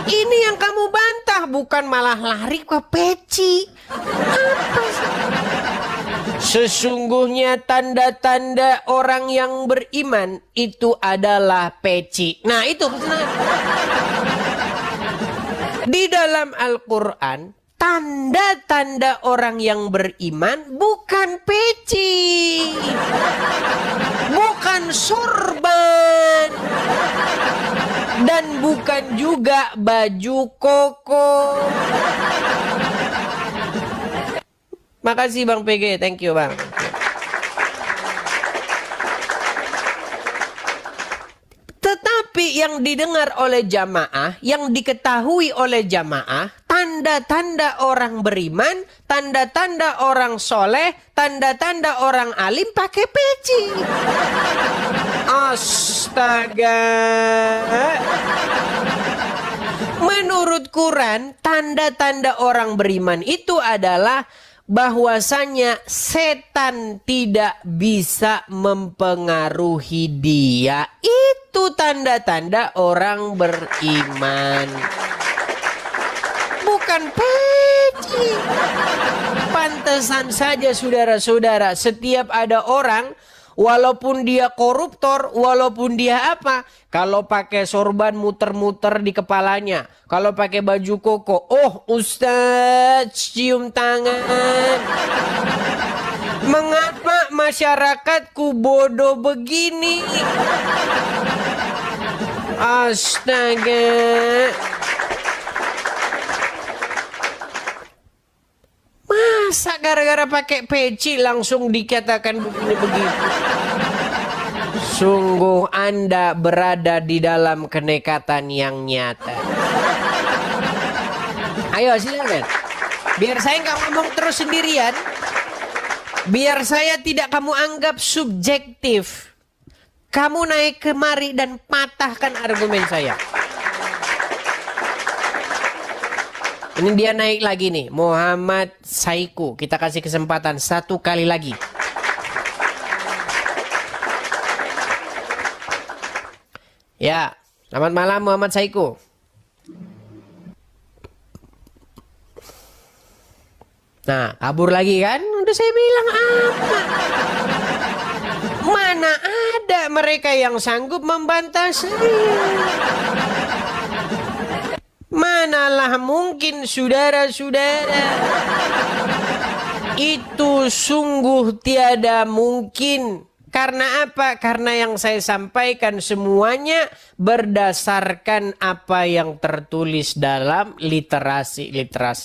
Ini yang kamu bantah, bukan malah lari ke peci. Apa sih? Sesungguhnya tanda-tanda orang yang beriman itu adalah peci. Nah itu di dalam Al-Quran, tanda-tanda orang yang beriman bukan peci, bukan sorban, dan bukan juga baju koko. Makasih Bang PG, thank you Bang. Tetapi yang didengar oleh jamaah, yang diketahui oleh jamaah, tanda-tanda orang beriman, tanda-tanda orang soleh, tanda-tanda orang alim pakai peci. Astaga. Menurut Quran, tanda-tanda orang beriman itu adalah bahwasanya setan tidak bisa mempengaruhi dia. Itu tanda-tanda orang beriman. Bukan peci. Pantesan saja saudara-saudara, setiap ada orang, walaupun dia koruptor, walaupun dia apa, kalau pakai sorban muter-muter di kepalanya, kalau pakai baju koko, oh Ustadz cium tangan. Mengapa masyarakatku bodoh begini? Astaga. Masa gara-gara pakai peci langsung dikatakan begini-begitu? Sungguh Anda berada di dalam kenekatan yang nyata. Ayo silakan. Biar saya nggak ngomong terus sendirian. Biar saya tidak kamu anggap subjektif. Kamu naik kemari dan patahkan argumen saya. Ini dia naik lagi nih. Muhammad Saiku. Kita kasih kesempatan 1 kali lagi. Ya. Selamat malam Muhammad Saiku. Nah, kabur lagi kan? Udah saya bilang apa? Mana ada mereka yang sanggup membantah saya? Manalah mungkin saudara-saudara. Itu sungguh tiada mungkin. Karena apa? Karena yang saya sampaikan semuanya berdasarkan apa yang tertulis dalam literasi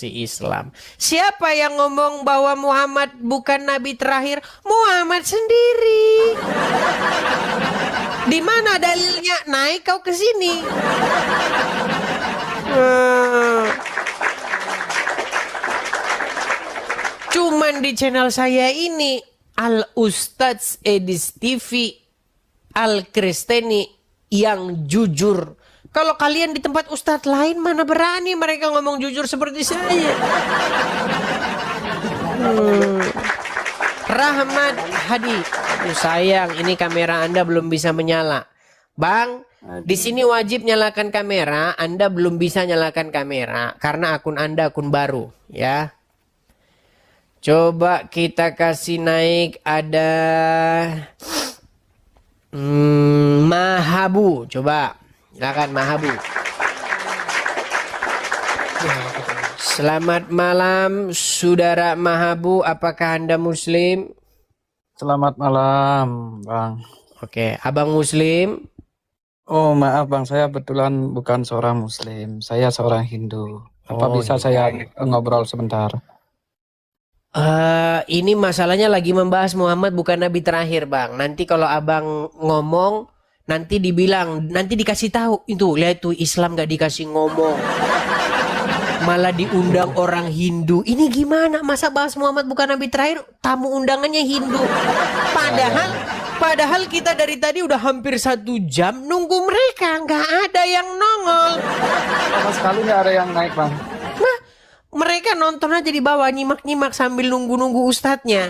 Islam. Siapa yang ngomong bahwa Muhammad bukan nabi terakhir? Muhammad sendiri. Di mana dalilnya? Naik kau ke sini. Cuman di channel saya ini Al Ustadz Edis TV Al Kristeni yang jujur. Kalau kalian di tempat ustadz lain mana berani mereka ngomong jujur seperti saya. Rahmat Hadi. Aduh sayang, ini kamera Anda belum bisa menyala. Bang, di sini wajib nyalakan kamera. Anda belum bisa nyalakan kamera karena akun Anda akun baru, ya. Coba kita kasih naik ada Mahabu. Coba silakan Mahabu. Selamat malam saudara Mahabu. Apakah Anda Muslim? Selamat malam, Bang. Oke, abang Muslim? Oh, maaf, Bang. Saya kebetulan bukan seorang Muslim. Saya seorang Hindu. Apa bisa saya ngobrol sebentar? Ini masalahnya lagi membahas Muhammad bukan nabi terakhir, Bang. Nanti kalau abang ngomong, nanti dibilang, nanti dikasih tahu itu, lihat tuh Islam gak dikasih ngomong, malah diundang orang Hindu. Ini gimana? Masa bahas Muhammad bukan nabi terakhir, tamu undangannya Hindu? Padahal kita dari tadi udah hampir 1 jam nunggu mereka, nggak ada yang nongol. Sama sekali nggak ada yang naik, Bang. Mereka nonton aja di bawah, nyimak-nyimak sambil nunggu-nunggu ustadznya.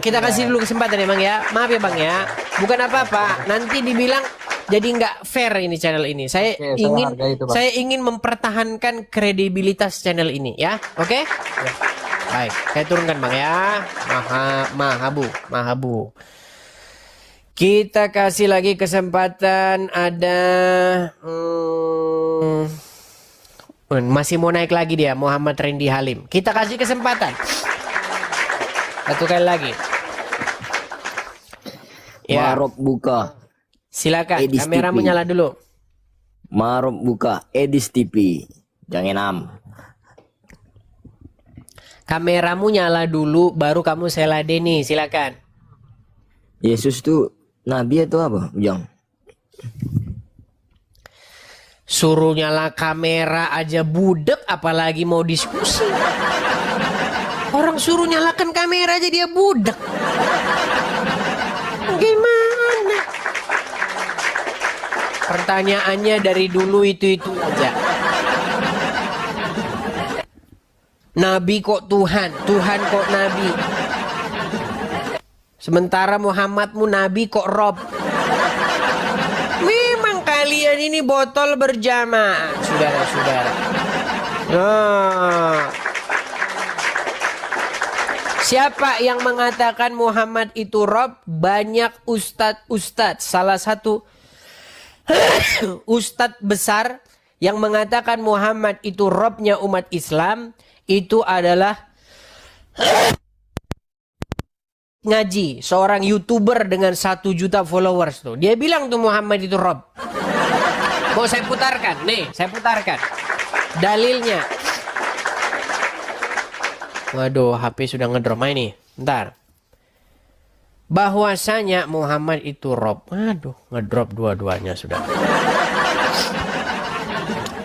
Kita kasih dulu kesempatan ya Bang ya. Maaf ya Bang ya. Bukan apa-apa. Nanti dibilang jadi nggak fair ini channel ini. Saya ingin mempertahankan kredibilitas channel ini ya. Oke? Ya. Baik, saya turunkan Bang ya. Mahabu. Kita kasih lagi kesempatan ada masih mau naik lagi dia, Muhammad Randy Halim. Kita kasih kesempatan 1 kali lagi. Ya. Marop buka. Silakan, Edis kamera TV. menyala dulu. Marop buka Edis TV. Jangan am. Kameramu nyala dulu, baru kamu saya ladeni. Silakan. Yesus tuh nabi atau apa, Ujang? Suruh nyala kamera aja budek, apalagi mau diskusi. Orang suruh nyalakan kamera aja dia budek. Gimana? Pertanyaannya dari dulu itu aja. Nabi kok Tuhan, Tuhan kok Nabi. Sementara Muhammadmu Nabi kok Rob. Memang kalian ini botol berjamaah, saudara-saudara. Siapa yang mengatakan Muhammad itu Rob? Banyak ustadz. Salah satu ustadz besar yang mengatakan Muhammad itu Robnya umat Islam itu adalah Ngaji, seorang YouTuber dengan 1 juta followers tuh. Dia bilang tuh Muhammad itu Rob. Mau saya putarkan? Nih, saya putarkan dalilnya. Waduh, HP sudah ngedrop ini. Bentar. Bahwasanya Muhammad itu Rob. Aduh, ngedrop dua-duanya sudah.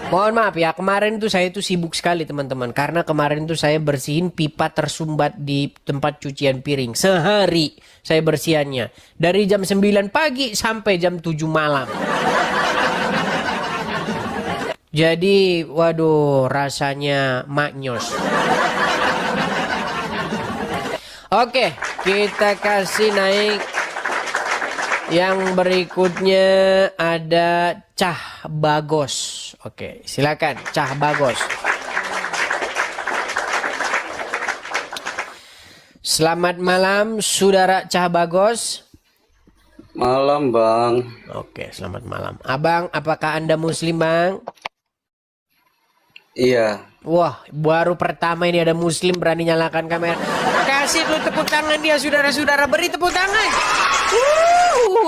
Mohon maaf ya, kemarin tuh saya tuh sibuk sekali teman-teman. Karena kemarin tuh saya bersihin pipa tersumbat di tempat cucian piring. Sehari saya bersihannya. Dari jam 9 pagi sampai jam 7 malam. Jadi, waduh, rasanya maknyos. Oke, kita kasih naik. Yang berikutnya ada Cah Bagos. Oke, silakan Cah Bagos. Selamat malam, saudara Cah Bagos. Malam, Bang. Oke, selamat malam. Abang, apakah Anda Muslim, Bang? Iya. Wah, baru pertama ini ada Muslim berani nyalakan kamera. Kasih dulu tepuk tangan dia, saudara-saudara. Beri tepuk tangan.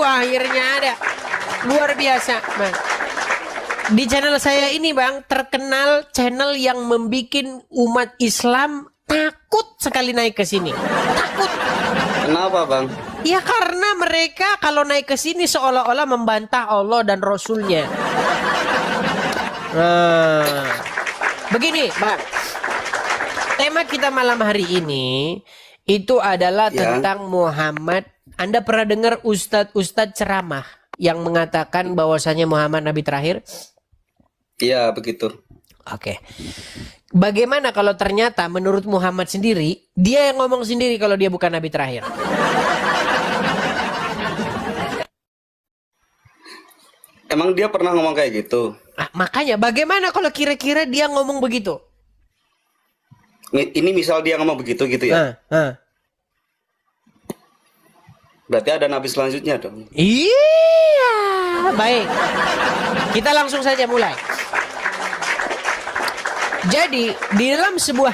Akhirnya ada. Luar biasa, Bang. Di channel saya ini, Bang, terkenal channel yang membuat umat Islam takut sekali naik ke sini. Takut. Kenapa, Bang? Ya karena mereka kalau naik ke sini seolah-olah membantah Allah dan Rasulnya. Nah, begini, Bang. Tema kita malam hari ini itu adalah tentang Muhammad. Anda pernah dengar ustadz ceramah yang mengatakan bahwasanya Muhammad Nabi terakhir? Iya, begitu. Oke. Bagaimana kalau ternyata menurut Muhammad sendiri, dia yang ngomong sendiri kalau dia bukan Nabi terakhir? Emang dia pernah ngomong kayak gitu? Makanya bagaimana kalau kira-kira dia ngomong begitu? Ini misal dia ngomong begitu gitu ya? Berarti ada nabi selanjutnya dong. Iya, baik. Kita langsung saja mulai. Jadi di dalam sebuah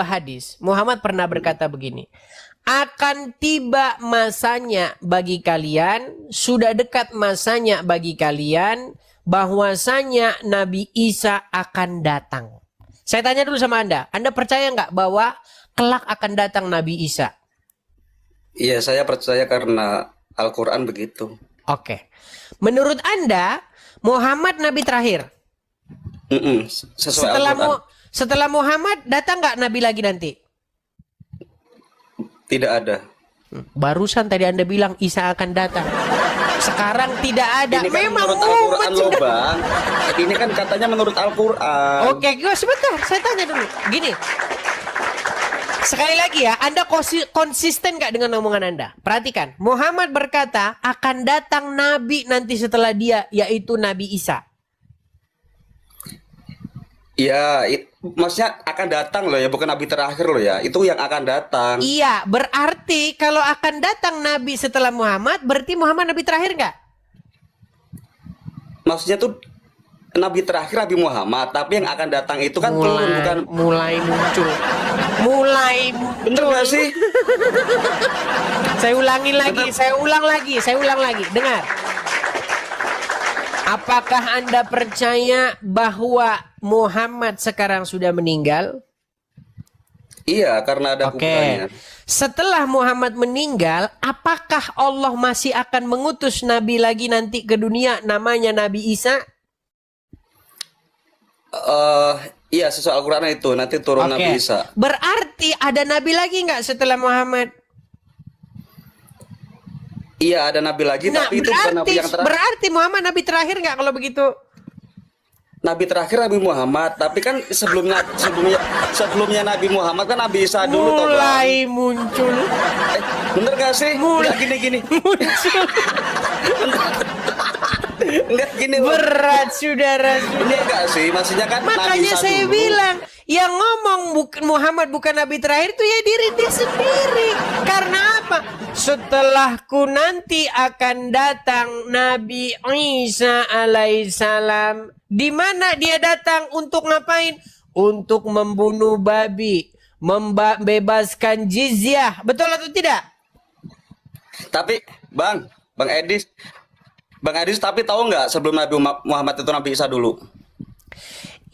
hadis, Muhammad pernah berkata begini. Akan tiba masanya bagi kalian, sudah dekat masanya bagi kalian, bahwasanya Nabi Isa akan datang. Saya tanya dulu sama Anda percaya nggak bahwa kelak akan datang Nabi Isa? Iya, saya percaya karena Al-Quran begitu. Oke. Menurut Anda, Muhammad Nabi terakhir? Sesuai Al-Quran. Setelah Muhammad, datang nggak Nabi lagi nanti? Tidak ada. Barusan tadi Anda bilang Isa akan datang. Sekarang tidak ada. Ini kan memang menurut Al-Quran loh, Bang. Ini kan katanya menurut Al-Quran. Oke, sebentar. Saya tanya dulu. Gini. Sekali lagi ya, Anda konsisten gak dengan omongan Anda? Perhatikan. Muhammad berkata akan datang Nabi nanti setelah dia, yaitu Nabi Isa. Ya, maksudnya akan datang loh ya, bukan Nabi terakhir loh ya. Itu yang akan datang. Iya, berarti kalau akan datang Nabi setelah Muhammad, berarti Muhammad Nabi terakhir nggak? Maksudnya tuh Nabi terakhir Nabi Muhammad, tapi yang akan datang itu kan turun, bukan? Mulai muncul. Bener gak sih? Saya ulang lagi. Dengar. Apakah Anda percaya bahwa Muhammad sekarang sudah meninggal? Iya, karena ada kuburannya. Setelah Muhammad meninggal, apakah Allah masih akan mengutus Nabi lagi nanti ke dunia namanya Nabi Isa? Iya, sesuai Al-Quran itu nanti turun Nabi Isa. Berarti ada Nabi lagi nggak setelah Muhammad? Iya, ada Nabi lagi, tapi itu bukan Nabi yang terakhir. Berarti Muhammad Nabi terakhir nggak kalau begitu? Nabi terakhir Nabi Muhammad, tapi kan sebelumnya Nabi Muhammad kan Nabi Isa dulu. Mulai muncul. Bener gak sih? Enggak gini. Enggak gini. Berat saudara. Bener gak sih? Maksudnya kan Nabi makanya Isa saya dulu. bilang yang ngomong Muhammad bukan Nabi terakhir itu ya diri dia sendiri. Karena apa? Setelahku nanti akan datang Nabi Isa alaihissalam. Di mana dia datang untuk ngapain? Untuk membunuh babi, membebaskan jizyah. Betul atau tidak? Tapi Bang Edis, tapi tahu nggak sebelum Nabi Muhammad itu Nabi Isa dulu?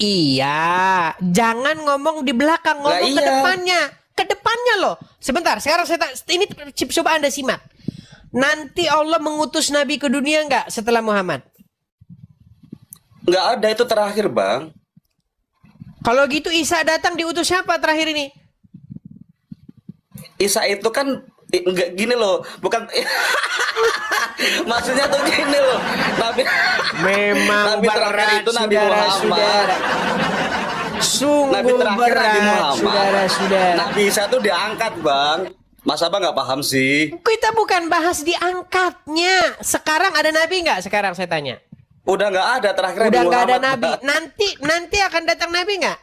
Iya, jangan ngomong di belakang, ngomong ke depannya. Ke depannya loh. Sebentar, sekarang ini coba Anda simak. Nanti Allah mengutus Nabi ke dunia nggak setelah Muhammad? Nggak ada, itu terakhir Bang. Kalau gitu Isa datang diutus siapa terakhir ini? Isa itu kan Enggak gini loh, bukan maksudnya tuh gini loh. Nabi Memang Nabi terakhir berat, itu Nabi Muhammad. saudara-saudara. Sungguh Nabi terakhir Nabi berat, Muhammad. saudara-saudara. Nabi Isa tuh diangkat, Bang. Masa Abang nggak paham sih? Kita bukan bahas diangkatnya. Sekarang ada nabi nggak? Sekarang saya tanya. Udah nggak ada terakhir Udah Nabi nggak ada Muhammad, nabi. Bang. Nanti akan datang nabi nggak?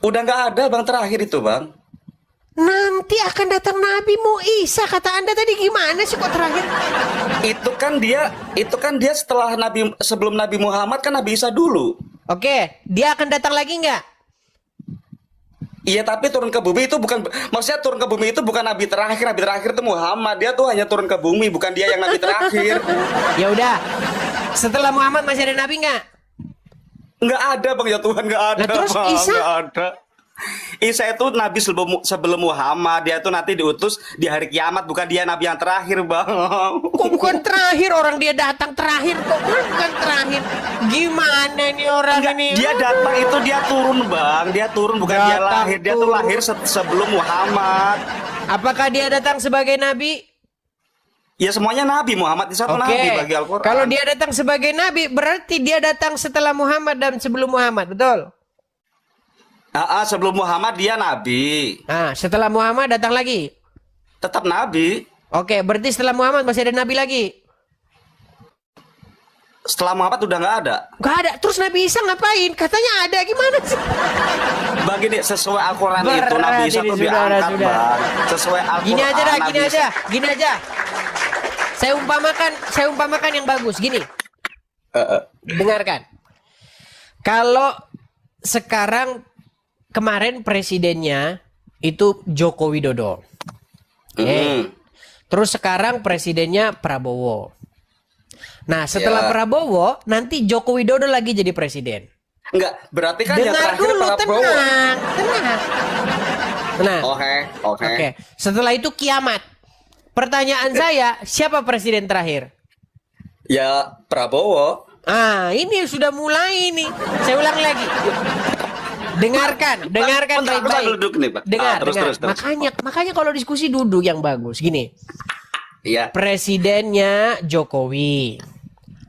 Udah nggak ada Bang terakhir itu, Bang. Nanti akan datang Nabi Isa. Kata Anda tadi gimana sih kok terakhir? Itu kan dia setelah sebelum Nabi Muhammad kan Nabi Isa dulu. Oke, dia akan datang lagi nggak? Iya, tapi turun ke bumi itu bukan, maksudnya turun ke bumi itu bukan Nabi terakhir itu Muhammad. Dia tuh hanya turun ke bumi, bukan dia yang Nabi terakhir. Ya udah. Setelah Muhammad masih ada Nabi nggak? Nggak ada Bang, ya Tuhan, nggak ada. Nah, terus Bang, Isa? nggak ada. Isa itu Nabi sebelum Muhammad. Dia tuh nanti diutus di hari kiamat, bukan dia Nabi yang terakhir, Bang. Kok bukan terakhir? Orang dia datang terakhir kok bukan terakhir? Gimana nih orang Enggak, ini? dia datang itu dia turun, Bang. Dia turun, bukan dia Datang lahir. Dia tuh turun. lahir sebelum Muhammad. Apakah dia datang sebagai Nabi? Ya semuanya Nabi. Muhammad itu satu Oke. Nabi bagi Al-Quran. Kalau dia datang sebagai Nabi, berarti dia datang setelah Muhammad dan sebelum Muhammad, betul? Sebelum Muhammad dia Nabi. Nah, setelah Muhammad datang lagi. Tetap Nabi. Oke, berarti setelah Muhammad masih ada Nabi lagi? Setelah Muhammad udah nggak ada. Gak ada. Terus Nabi Isa ngapain? Katanya ada. Gimana sih? Bang, gini, sesuai Al-Quran itu Berat Nabi Isa ini, tuh diangkat, saudara-saudara. Bang. Sesuai Al-Quran. Gini aja dah, Nabi gini Isa- aja, gini aja. Saya umpamakan yang bagus. Gini, dengarkan. Kalau sekarang kemarin presidennya itu Joko Widodo. Terus sekarang presidennya Prabowo. Nah, setelah Ya. Prabowo, nanti Joko Widodo lagi jadi presiden. Enggak, berarti kan yang Dengar terakhir dulu, Prabowo. tenang. Nah, Oke. oke. Setelah itu kiamat. Pertanyaan saya, siapa presiden terakhir? Ya Prabowo. Ini sudah mulai nih. Saya ulang lagi. Dengarkan Bentar, aku baik-baik. sambil duduk nih, Pak. Dengar. Terus. Makanya kalau diskusi duduk yang bagus. Gini, Iya. presidennya Jokowi.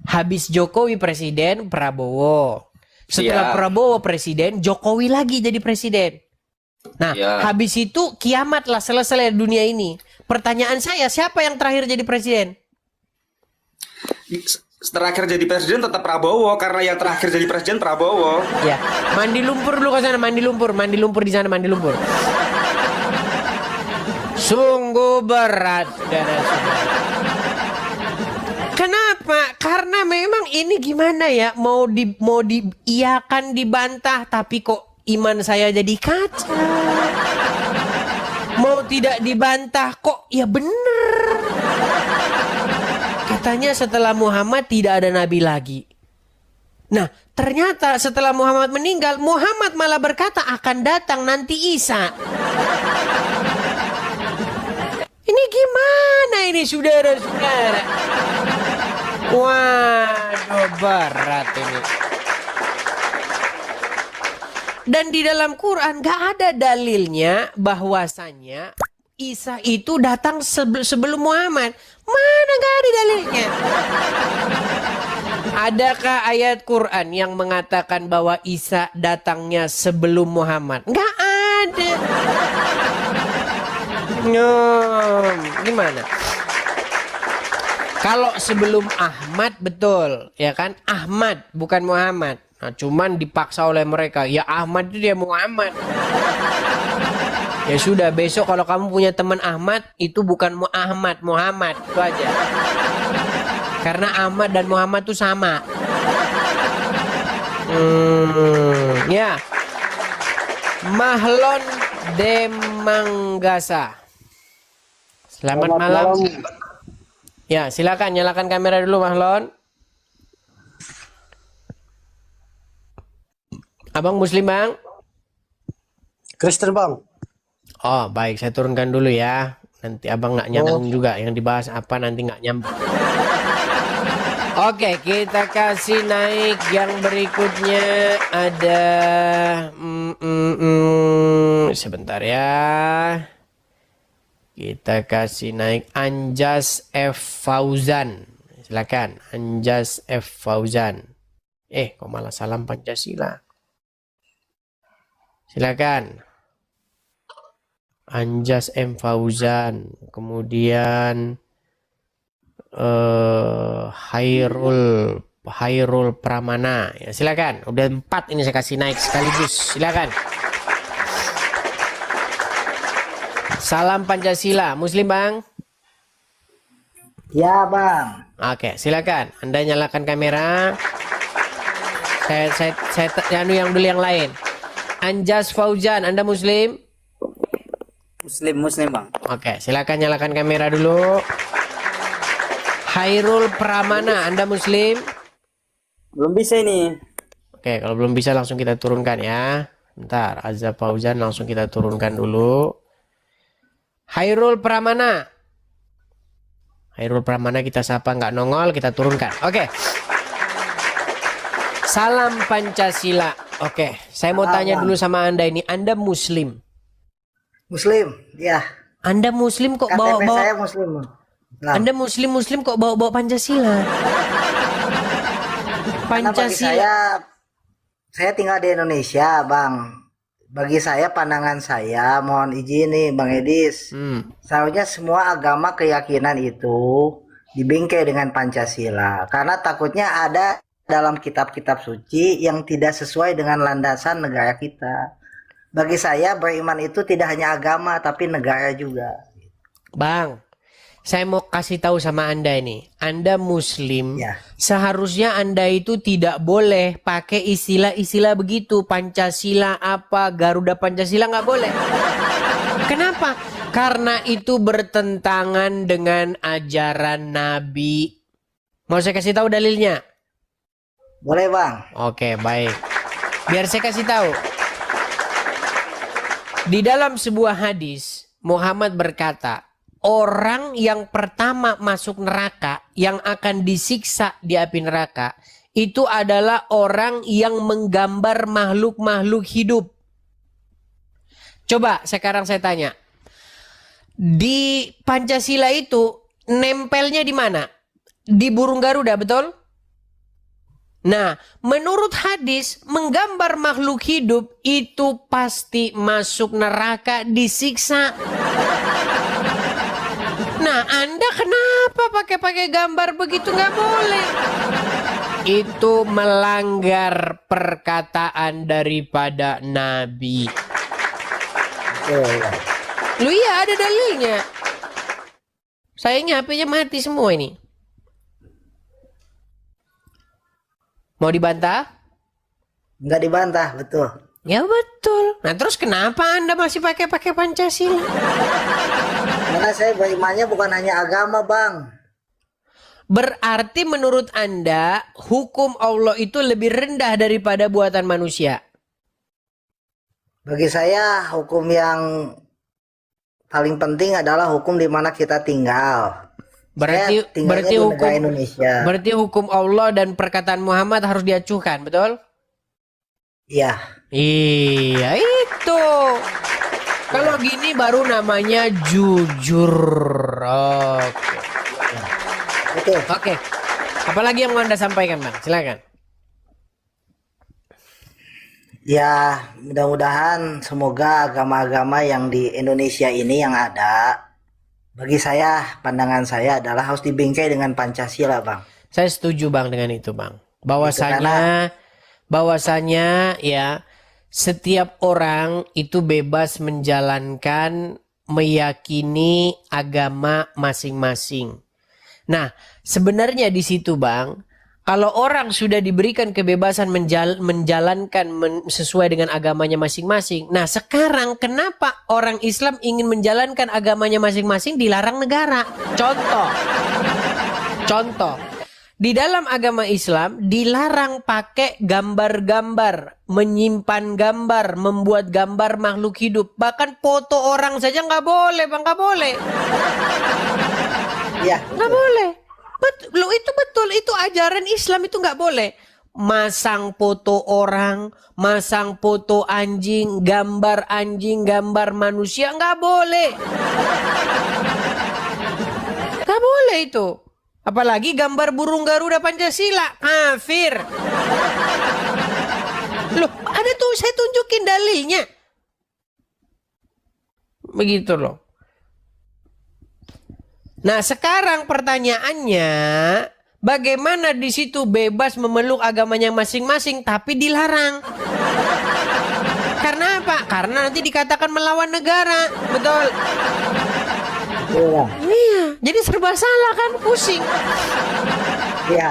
Habis Jokowi presiden, Prabowo. Setelah Iya. Prabowo presiden, Jokowi lagi jadi presiden. Nah, Iya. habis itu kiamat lah, selesai dunia ini. Pertanyaan saya, siapa yang terakhir jadi presiden? Terakhir jadi presiden tetap Prabowo, karena yang terakhir jadi presiden Prabowo. Ya, mandi lumpur dulu ke sana, mandi lumpur di sana, mandi lumpur. Sungguh berat, saudara-saudara. Kenapa? Karena memang ini gimana ya, mau diiyakan, dibantah, tapi kok iman saya jadi kacau. Mau tidak dibantah, kok ya bener. Katanya setelah Muhammad tidak ada nabi lagi. Nah, ternyata setelah Muhammad meninggal, Muhammad malah berkata akan datang nanti Isa. Ini gimana ini, saudara-saudara? Waduh, berat ini. Dan di dalam Quran gak ada dalilnya bahwasannya Isa itu datang sebelum Muhammad. Mana gak ada dalilnya? Adakah ayat Quran yang mengatakan bahwa Isa datangnya sebelum Muhammad? Gak ada. Gimana? Kalau sebelum Ahmad betul, ya kan? Ahmad bukan Muhammad. Nah, cuman dipaksa oleh mereka. Ya Ahmad itu dia Muhammad. Ya sudah, besok kalau kamu punya teman Ahmad, itu bukan Ahmad, Muhammad. Itu aja. Karena Ahmad dan Muhammad itu sama. Ya. Mahlon Demanggasa. Selamat malam. Ya, silakan nyalakan kamera dulu, Mahlon. Abang Muslim, Bang? Kristen, Bang. Oh, baik, saya turunkan dulu ya. Nanti abang nggak nyambung juga. Yang dibahas apa nanti nggak nyambung. Oke, kita kasih naik yang berikutnya. Ada sebentar ya. Kita kasih naik Anjas F. Fauzan. Silakan, Anjas F. Fauzan. Kok malah salam Pancasila? Silakan. Anjas M. Fauzan. Kemudian Hairul Pramana. Ya, silakan. Udah 4 ini saya kasih naik sekaligus. Silakan. Salam Pancasila. Muslim, Bang? Ya, Bang. Oke, silakan. Anda nyalakan kamera. Saya yang dulu yang lain. Anjas Fauzan, Anda Muslim? Muslim Bang. Oke, silakan nyalakan kamera dulu. Hairul Pramana, Anda Muslim? Belum bisa ini. Oke, kalau belum bisa langsung kita turunkan ya. Bentar, Azza Fauzan langsung kita turunkan dulu. Hairul Pramana. Hairul Pramana kita sapa nggak nongol, kita turunkan. Oke. Salam Pancasila. Oke, saya mau tanya dulu sama Anda ini. Anda Muslim? Muslim, ya. Anda Muslim kok KTP bawa-bawa? saya Muslim. Nah, Anda Muslim kok bawa-bawa Pancasila? karena bagi saya tinggal di Indonesia, Bang. Bagi saya, pandangan saya, mohon izin nih, Bang Edis. Seharusnya semua agama keyakinan itu dibingkai dengan Pancasila. Karena takutnya ada dalam kitab-kitab suci yang tidak sesuai dengan landasan negara kita. Bagi saya, beriman itu tidak hanya agama, tapi negara juga. Bang, saya mau kasih tahu sama Anda ini. Anda Muslim, Ya. seharusnya Anda itu tidak boleh pakai istilah-istilah begitu. Pancasila apa, Garuda Pancasila nggak boleh. Kenapa? Karena itu bertentangan dengan ajaran Nabi. Mau saya kasih tahu dalilnya? Boleh, Bang. Oke, baik. Biar saya kasih tahu. Di dalam sebuah hadis, Muhammad berkata, orang yang pertama masuk neraka, yang akan disiksa di api neraka, itu adalah orang yang menggambar makhluk-makhluk hidup. Coba sekarang saya tanya. Di Pancasila itu nempelnya di mana? Di burung Garuda, betul? Nah, menurut hadis, menggambar makhluk hidup itu pasti masuk neraka, disiksa. Nah, Anda kenapa pakai gambar begitu? Nggak boleh. Itu melanggar perkataan daripada Nabi. Lu iya, ada dalilnya. Sayangnya HP-nya mati semua ini. Mau dibantah? Nggak dibantah, betul. Ya betul. Nah terus kenapa Anda masih pakai Pancasila? Karena saya berimannya bukan hanya agama, Bang. Berarti menurut Anda hukum Allah itu lebih rendah daripada buatan manusia? Bagi saya hukum yang paling penting adalah hukum di mana kita tinggal. Berarti hukum Allah dan perkataan Muhammad harus diacuhkan, betul? Iya. Iya itu. Kalau gini baru namanya jujur. Oke. Apalagi yang mau Anda sampaikan, Bang? Silakan. Ya, mudah-mudahan semoga agama-agama yang di Indonesia ini yang ada, bagi saya, pandangan saya adalah harus dibingkai dengan Pancasila, Bang. Saya setuju, Bang, dengan itu, Bang. Bahwasanya ya setiap orang itu bebas menjalankan, meyakini agama masing-masing. Nah, sebenarnya di situ, Bang, kalau orang sudah diberikan kebebasan menjalankan sesuai dengan agamanya masing-masing. Nah, sekarang kenapa orang Islam ingin menjalankan agamanya masing-masing dilarang negara? Contoh. Di dalam agama Islam dilarang pakai gambar-gambar, menyimpan gambar, membuat gambar makhluk hidup. Bahkan foto orang saja nggak boleh, Bang, nggak boleh. Iya. Nggak boleh. Loh, itu betul, itu ajaran Islam, itu nggak boleh. Masang foto orang, masang foto anjing, gambar manusia, nggak boleh. itu. Apalagi gambar burung Garuda Pancasila. Kafir. Loh, ada tuh, saya tunjukin dalilnya. Begitu loh. Nah, sekarang pertanyaannya, bagaimana di situ bebas memeluk agamanya masing-masing tapi dilarang? Karena apa? Karena nanti dikatakan melawan negara. Betul. Iya, jadi serba salah kan, pusing. Iya.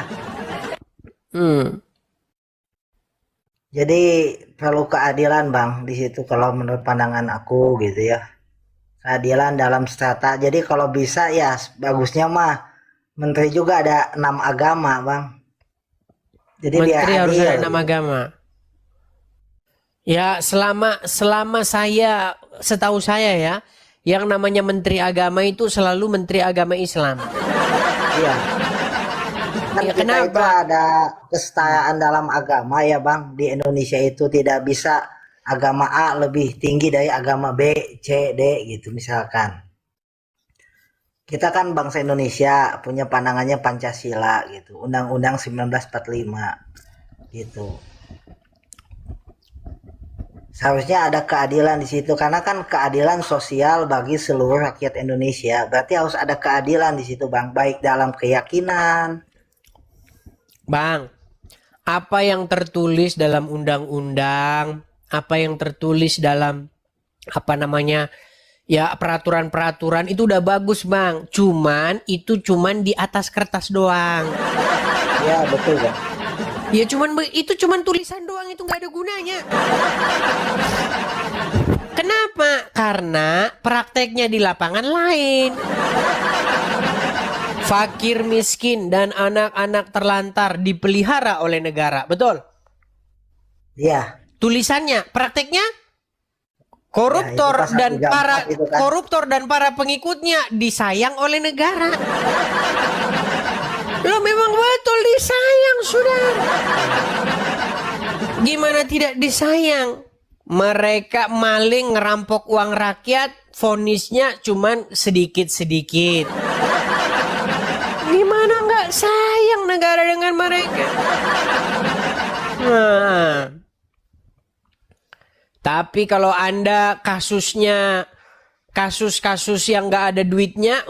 Jadi perlu keadilan Bang di situ kalau menurut pandangan aku gitu ya. Keadilan dalam strata. Jadi kalau bisa ya bagusnya mah menteri juga ada 6 agama Bang. Jadi Menteri dia harus adil. ada 6 agama. Ya, selama saya, setahu saya ya, yang namanya menteri agama itu selalu menteri agama Islam. Iya. Kan Ya, kita kenapa? itu ada kesetaraan dalam agama ya Bang. Di Indonesia itu tidak bisa agama A lebih tinggi dari agama B, C, D gitu misalkan. Kita kan bangsa Indonesia punya pandangannya Pancasila gitu. Undang-Undang 1945 gitu. Seharusnya ada keadilan di situ karena kan keadilan sosial bagi seluruh rakyat Indonesia. Berarti harus ada keadilan di situ Bang, baik dalam keyakinan. Bang, apa yang tertulis dalam undang-undang, apa yang tertulis dalam ya peraturan-peraturan itu udah bagus Bang. Itu cuman di atas kertas doang. Ya betul Bang. Ya itu cuman tulisan doang, itu nggak ada gunanya. Kenapa? Karena prakteknya di lapangan lain. Fakir miskin dan anak-anak terlantar dipelihara oleh negara, betul? Iya. Tulisannya, prakteknya koruptor Ya, itu dan pasal 34 para itu kan. koruptor dan para pengikutnya disayang oleh negara. Lo memang betul disayang, saudara. Gimana tidak disayang? Mereka maling ngerampok uang rakyat, vonisnya cuman sedikit-sedikit. Gimana nggak sayang negara dengan mereka? Nah, tapi kalau Anda kasusnya kasus-kasus yang nggak ada duitnya,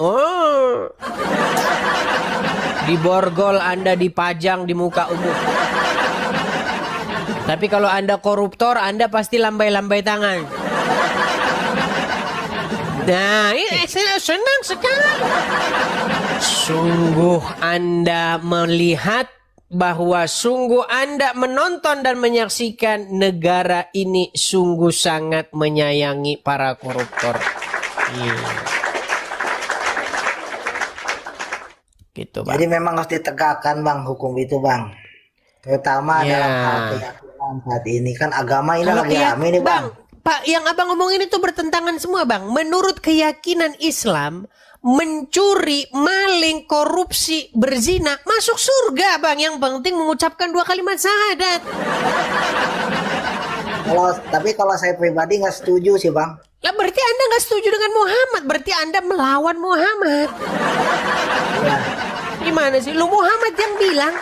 diborgol, Anda dipajang di muka umum. Tapi kalau Anda koruptor, Anda pasti lambai-lambai tangan. Nah, ini saya senang sekali. Sungguh Anda melihat bahwa sungguh Anda menonton dan menyaksikan negara ini sungguh sangat menyayangi para koruptor. Gitu, Bang. Jadi memang harus ditegakkan Bang hukum itu Bang. Terutama Ya. dalam hal keyakinan saat ini kan agama ini Kalau lagi rame nih Bang. Pak, yang abang ngomongin itu bertentangan semua Bang. Menurut keyakinan Islam, mencuri, maling, korupsi, berzina, masuk surga Bang. Yang penting mengucapkan 2 kalimat syahadat. Tapi kalau saya pribadi nggak setuju sih Bang. Lah berarti Anda nggak setuju dengan Muhammad. Berarti Anda melawan Muhammad. Ya. Gimana sih? Lu Muhammad yang bilang,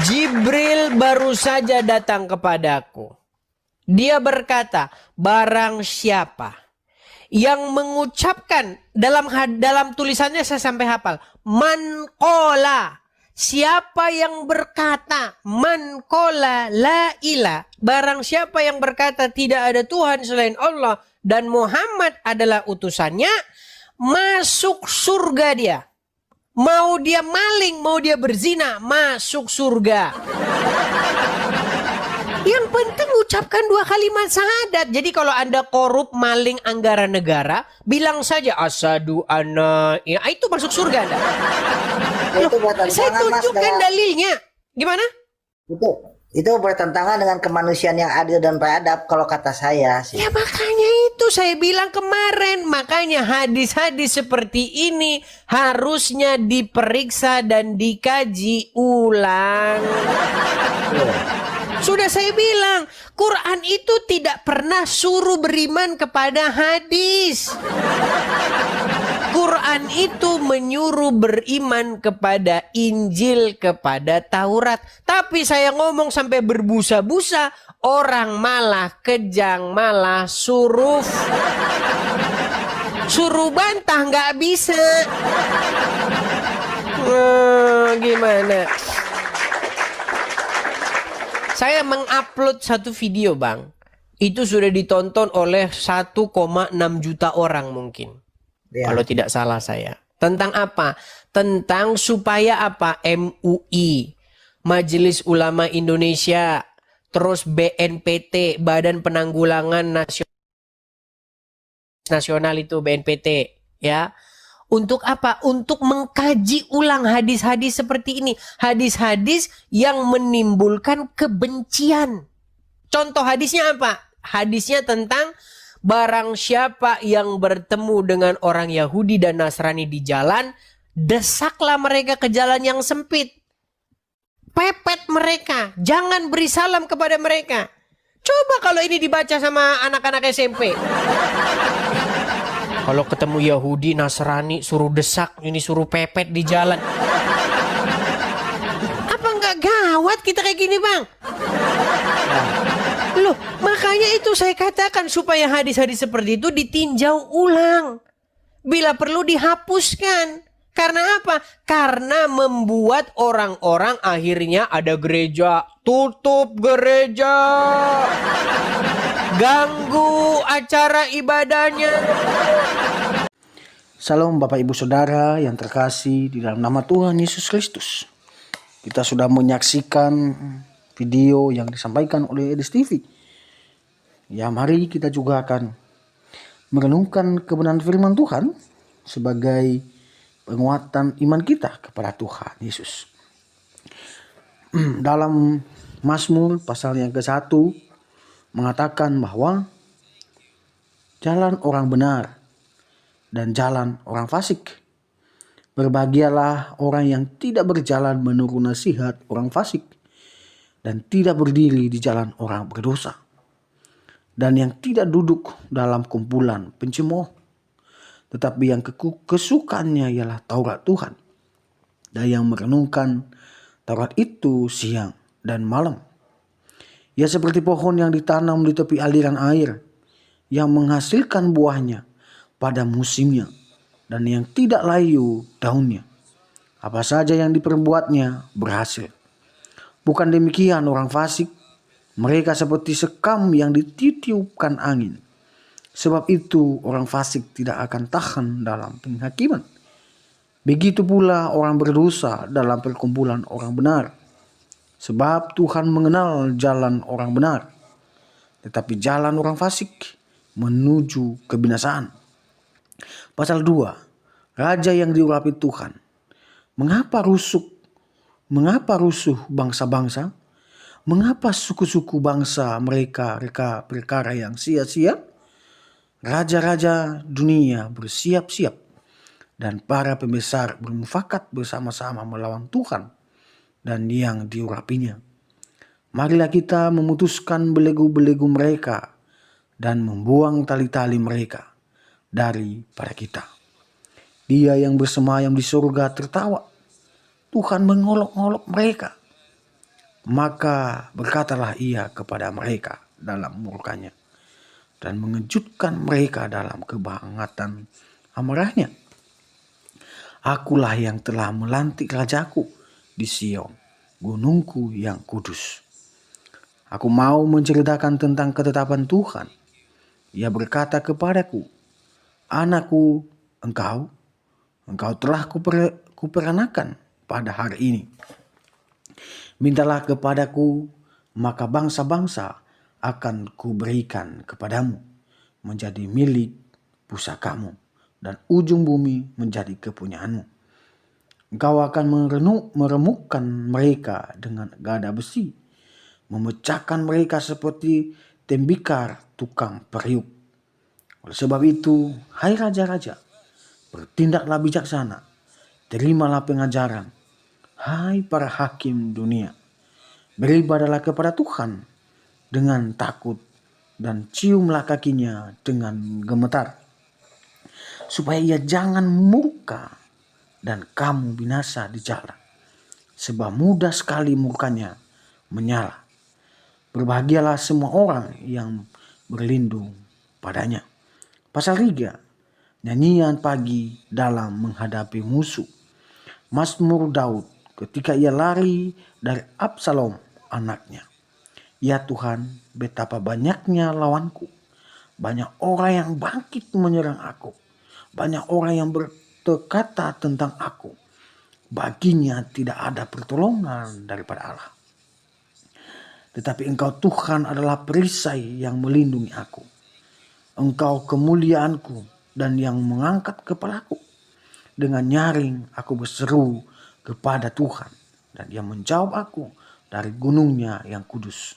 Jibril baru saja datang kepadaku. Dia berkata, barang siapa yang mengucapkan dalam tulisannya saya sampai hafal, man qala, siapa yang berkata man qala la ilah, barang siapa yang berkata tidak ada Tuhan selain Allah dan Muhammad adalah utusannya, masuk surga dia. Mau dia maling, mau dia berzina, masuk surga. Yang penting ucapkan 2 kalimat syahadat. Jadi kalau Anda korup, maling anggaran negara, bilang saja asyhadu anna, ya itu masuk surga Anda. Itu Saya tunjukkan dalilnya. Gimana? Itu bertentangan dengan kemanusiaan yang adil dan beradab kalau kata saya sih. Ya makanya itu saya bilang kemarin. Makanya hadis-hadis seperti ini harusnya diperiksa dan dikaji ulang. Sudah saya bilang, Quran itu tidak pernah suruh beriman kepada hadis. Quran itu menyuruh beriman kepada Injil, kepada Taurat. Tapi saya ngomong sampai berbusa-busa, orang malah kejang, malah suruh bantah, nggak bisa. Gimana? Saya mengupload satu video, Bang. Itu sudah ditonton oleh 1,6 juta orang mungkin. Ya. Kalau tidak salah saya. Tentang apa? Tentang supaya apa? MUI, Majelis Ulama Indonesia, terus BNPT, Badan Penanggulangan Nasional itu BNPT, ya. Untuk apa? Untuk mengkaji ulang hadis-hadis seperti ini. Hadis-hadis yang menimbulkan kebencian. Contoh hadisnya apa? Hadisnya tentang barang siapa yang bertemu dengan orang Yahudi dan Nasrani di jalan, desaklah mereka ke jalan yang sempit. Pepet mereka, jangan beri salam kepada mereka. Coba kalau ini dibaca sama anak-anak SMP. Kalau ketemu Yahudi, Nasrani, suruh desak, ini suruh pepet di jalan. Apa nggak gawat kita kayak gini, Bang? Loh, makanya itu saya katakan supaya hadis-hadis seperti itu ditinjau ulang. Bila perlu dihapuskan. Karena apa? Karena membuat orang-orang akhirnya ada gereja, tutup gereja. Ganggu acara ibadahnya. Salam Bapak Ibu Saudara yang terkasih di dalam nama Tuhan Yesus Kristus. Kita sudah menyaksikan video yang disampaikan oleh Edis TV. Ya, mari kita juga akan merenungkan kebenaran firman Tuhan sebagai penguatan iman kita kepada Tuhan Yesus. Dalam Mazmur pasal yang ke-1 mengatakan bahwa jalan orang benar dan jalan orang fasik. Berbahagialah orang yang tidak berjalan menurut nasihat orang fasik dan tidak berdiri di jalan orang berdosa, dan yang tidak duduk dalam kumpulan pencemooh, tetapi yang kesukaannya ialah Taurat Tuhan, dan yang merenungkan Taurat itu siang dan malam. Ia seperti pohon yang ditanam di tepi aliran air, yang menghasilkan buahnya pada musimnya, dan yang tidak layu daunnya. Apa saja yang diperbuatnya berhasil. Bukan demikian orang fasik, mereka seperti sekam yang ditiupkan angin. Sebab itu orang fasik tidak akan tahan dalam penghakiman. Begitu pula orang berdosa dalam perkumpulan orang benar. Sebab Tuhan mengenal jalan orang benar, tetapi jalan orang fasik menuju kebinasaan. Pasal 2, Raja yang diurapi Tuhan. Mengapa rusuh bangsa-bangsa? Mengapa suku-suku bangsa mereka perkara yang sia-sia? Raja-raja dunia bersiap-siap dan para pembesar bermufakat bersama-sama melawan Tuhan dan yang diurapinya. Marilah kita memutuskan belenggu-belenggu mereka dan membuang tali-tali mereka daripada kita. Dia yang bersemayam di surga tertawa. Tuhan mengolok-olok mereka. Maka berkatalah ia kepada mereka dalam murkanya dan mengejutkan mereka dalam kebangatan amarahnya. Akulah yang telah melantik rajaku di Sion, gunungku yang kudus. Aku mau menceritakan tentang ketetapan Tuhan. Ia berkata kepadaku, anakku, engkau telah kuperanakan pada hari ini. Mintalah kepadaku, maka bangsa-bangsa akan kuberikan kepadamu menjadi milik pusakamu, dan ujung bumi menjadi kepunyaanmu. Engkau akan meremukkan mereka dengan gada besi, memecahkan mereka seperti tembikar tukang periuk. Oleh sebab itu, hai raja-raja, bertindaklah bijaksana, terimalah pengajaran, hai para hakim dunia, beribadahlah kepada Tuhan dengan takut dan ciumlah kakinya dengan gemetar. supaya ia jangan murka dan kamu binasa di jalan, sebab mudah sekali murkanya menyala. Berbahagialah semua orang yang berlindung padanya. Pasal 3, nyanyian pagi dalam menghadapi musuh. Mazmur Daud ketika ia lari dari Absalom anaknya. Ya Tuhan, betapa banyaknya lawanku. Banyak orang yang bangkit menyerang aku. Banyak orang yang berkata tentang aku. Baginya tidak ada pertolongan daripada Allah. Tetapi Engkau Tuhan adalah perisai yang melindungi aku. Engkau kemuliaanku dan yang mengangkat kepalaku. Dengan nyaring aku berseru kepada Tuhan, dan Dia menjawab aku dari gunungnya yang kudus.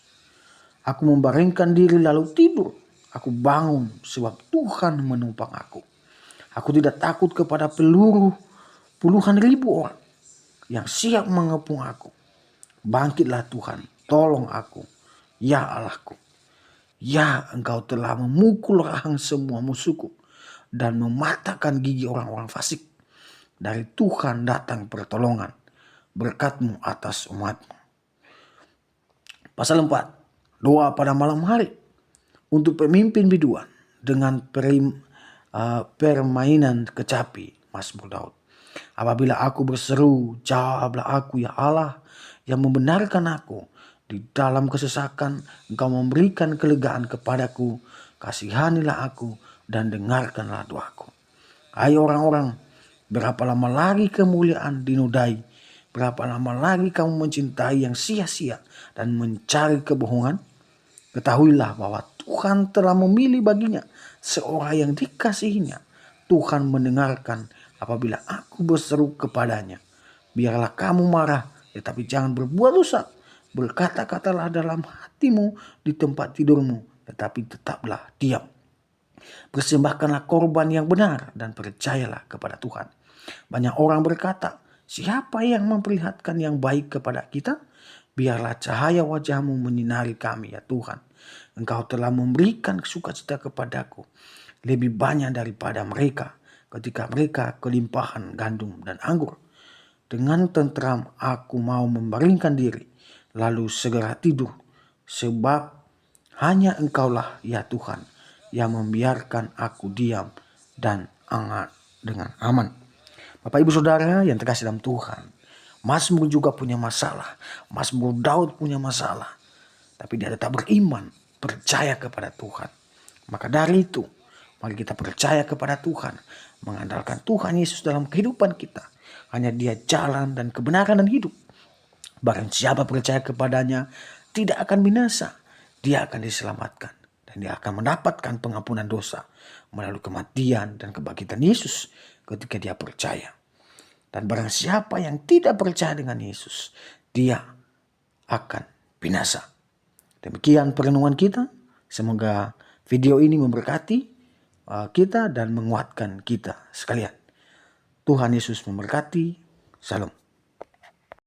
Aku membaringkan diri lalu tidur. Aku bangun sebab Tuhan menumpang aku. Aku tidak takut kepada peluru puluhan ribu orang yang siap mengepung aku. Bangkitlah Tuhan, tolong aku, ya Allahku. Ya, Engkau telah memukul rahang semua musuhku dan mematahkan gigi orang-orang fasik. Dari Tuhan datang pertolongan, berkat-Mu atas umat-Mu. Pasal 4, doa pada malam hari untuk pemimpin biduan dengan permainan kecapi. Mazmur Daud. Apabila aku berseru, jawablah aku ya Allah yang membenarkan aku. Di dalam kesesakan Engkau memberikan kelegaan kepadaku. Kasihanilah aku dan dengarkanlah doaku. Hai orang-orang, berapa lama lagi kemuliaan dinodai? Berapa lama lagi kamu mencintai yang sia-sia dan mencari kebohongan? Ketahuilah bahwa Tuhan telah memilih baginya seorang yang dikasihinya. Tuhan mendengarkan apabila aku berseru kepadanya. Biarlah kamu marah, tetapi jangan berbuat dosa. Berkata-katalah dalam hatimu di tempat tidurmu, tetapi tetaplah diam. Persembahkanlah korban yang benar dan percayalah kepada Tuhan. Banyak orang berkata, siapa yang memperlihatkan yang baik kepada kita? Biarlah cahaya wajah-Mu menyinari kami ya Tuhan. Engkau telah memberikan sukacita kepadaku lebih banyak daripada mereka ketika mereka kelimpahan gandum dan anggur. Dengan tentram aku mau membaringkan diri, lalu segera tidur, sebab hanya Engkaulah ya Tuhan yang membiarkan aku diam dan hangat dengan aman. Bapak Ibu Saudara yang terkasih dalam Tuhan, Mazmur juga punya masalah. Mazmur Daud punya masalah, tapi dia tetap beriman, percaya kepada Tuhan. Maka dari itu, mari kita percaya kepada Tuhan, mengandalkan Tuhan Yesus dalam kehidupan kita. Hanya Dia jalan dan kebenaran dan hidup. Barang siapa percaya kepadanya tidak akan binasa, dia akan diselamatkan. Dan dia akan mendapatkan pengampunan dosa melalui kematian dan kebangkitan Yesus ketika dia percaya. Dan barang siapa yang tidak percaya dengan Yesus, dia akan binasa. Demikian perenungan kita. Semoga video ini memberkati kita dan menguatkan kita sekalian. Tuhan Yesus memberkati. Salam.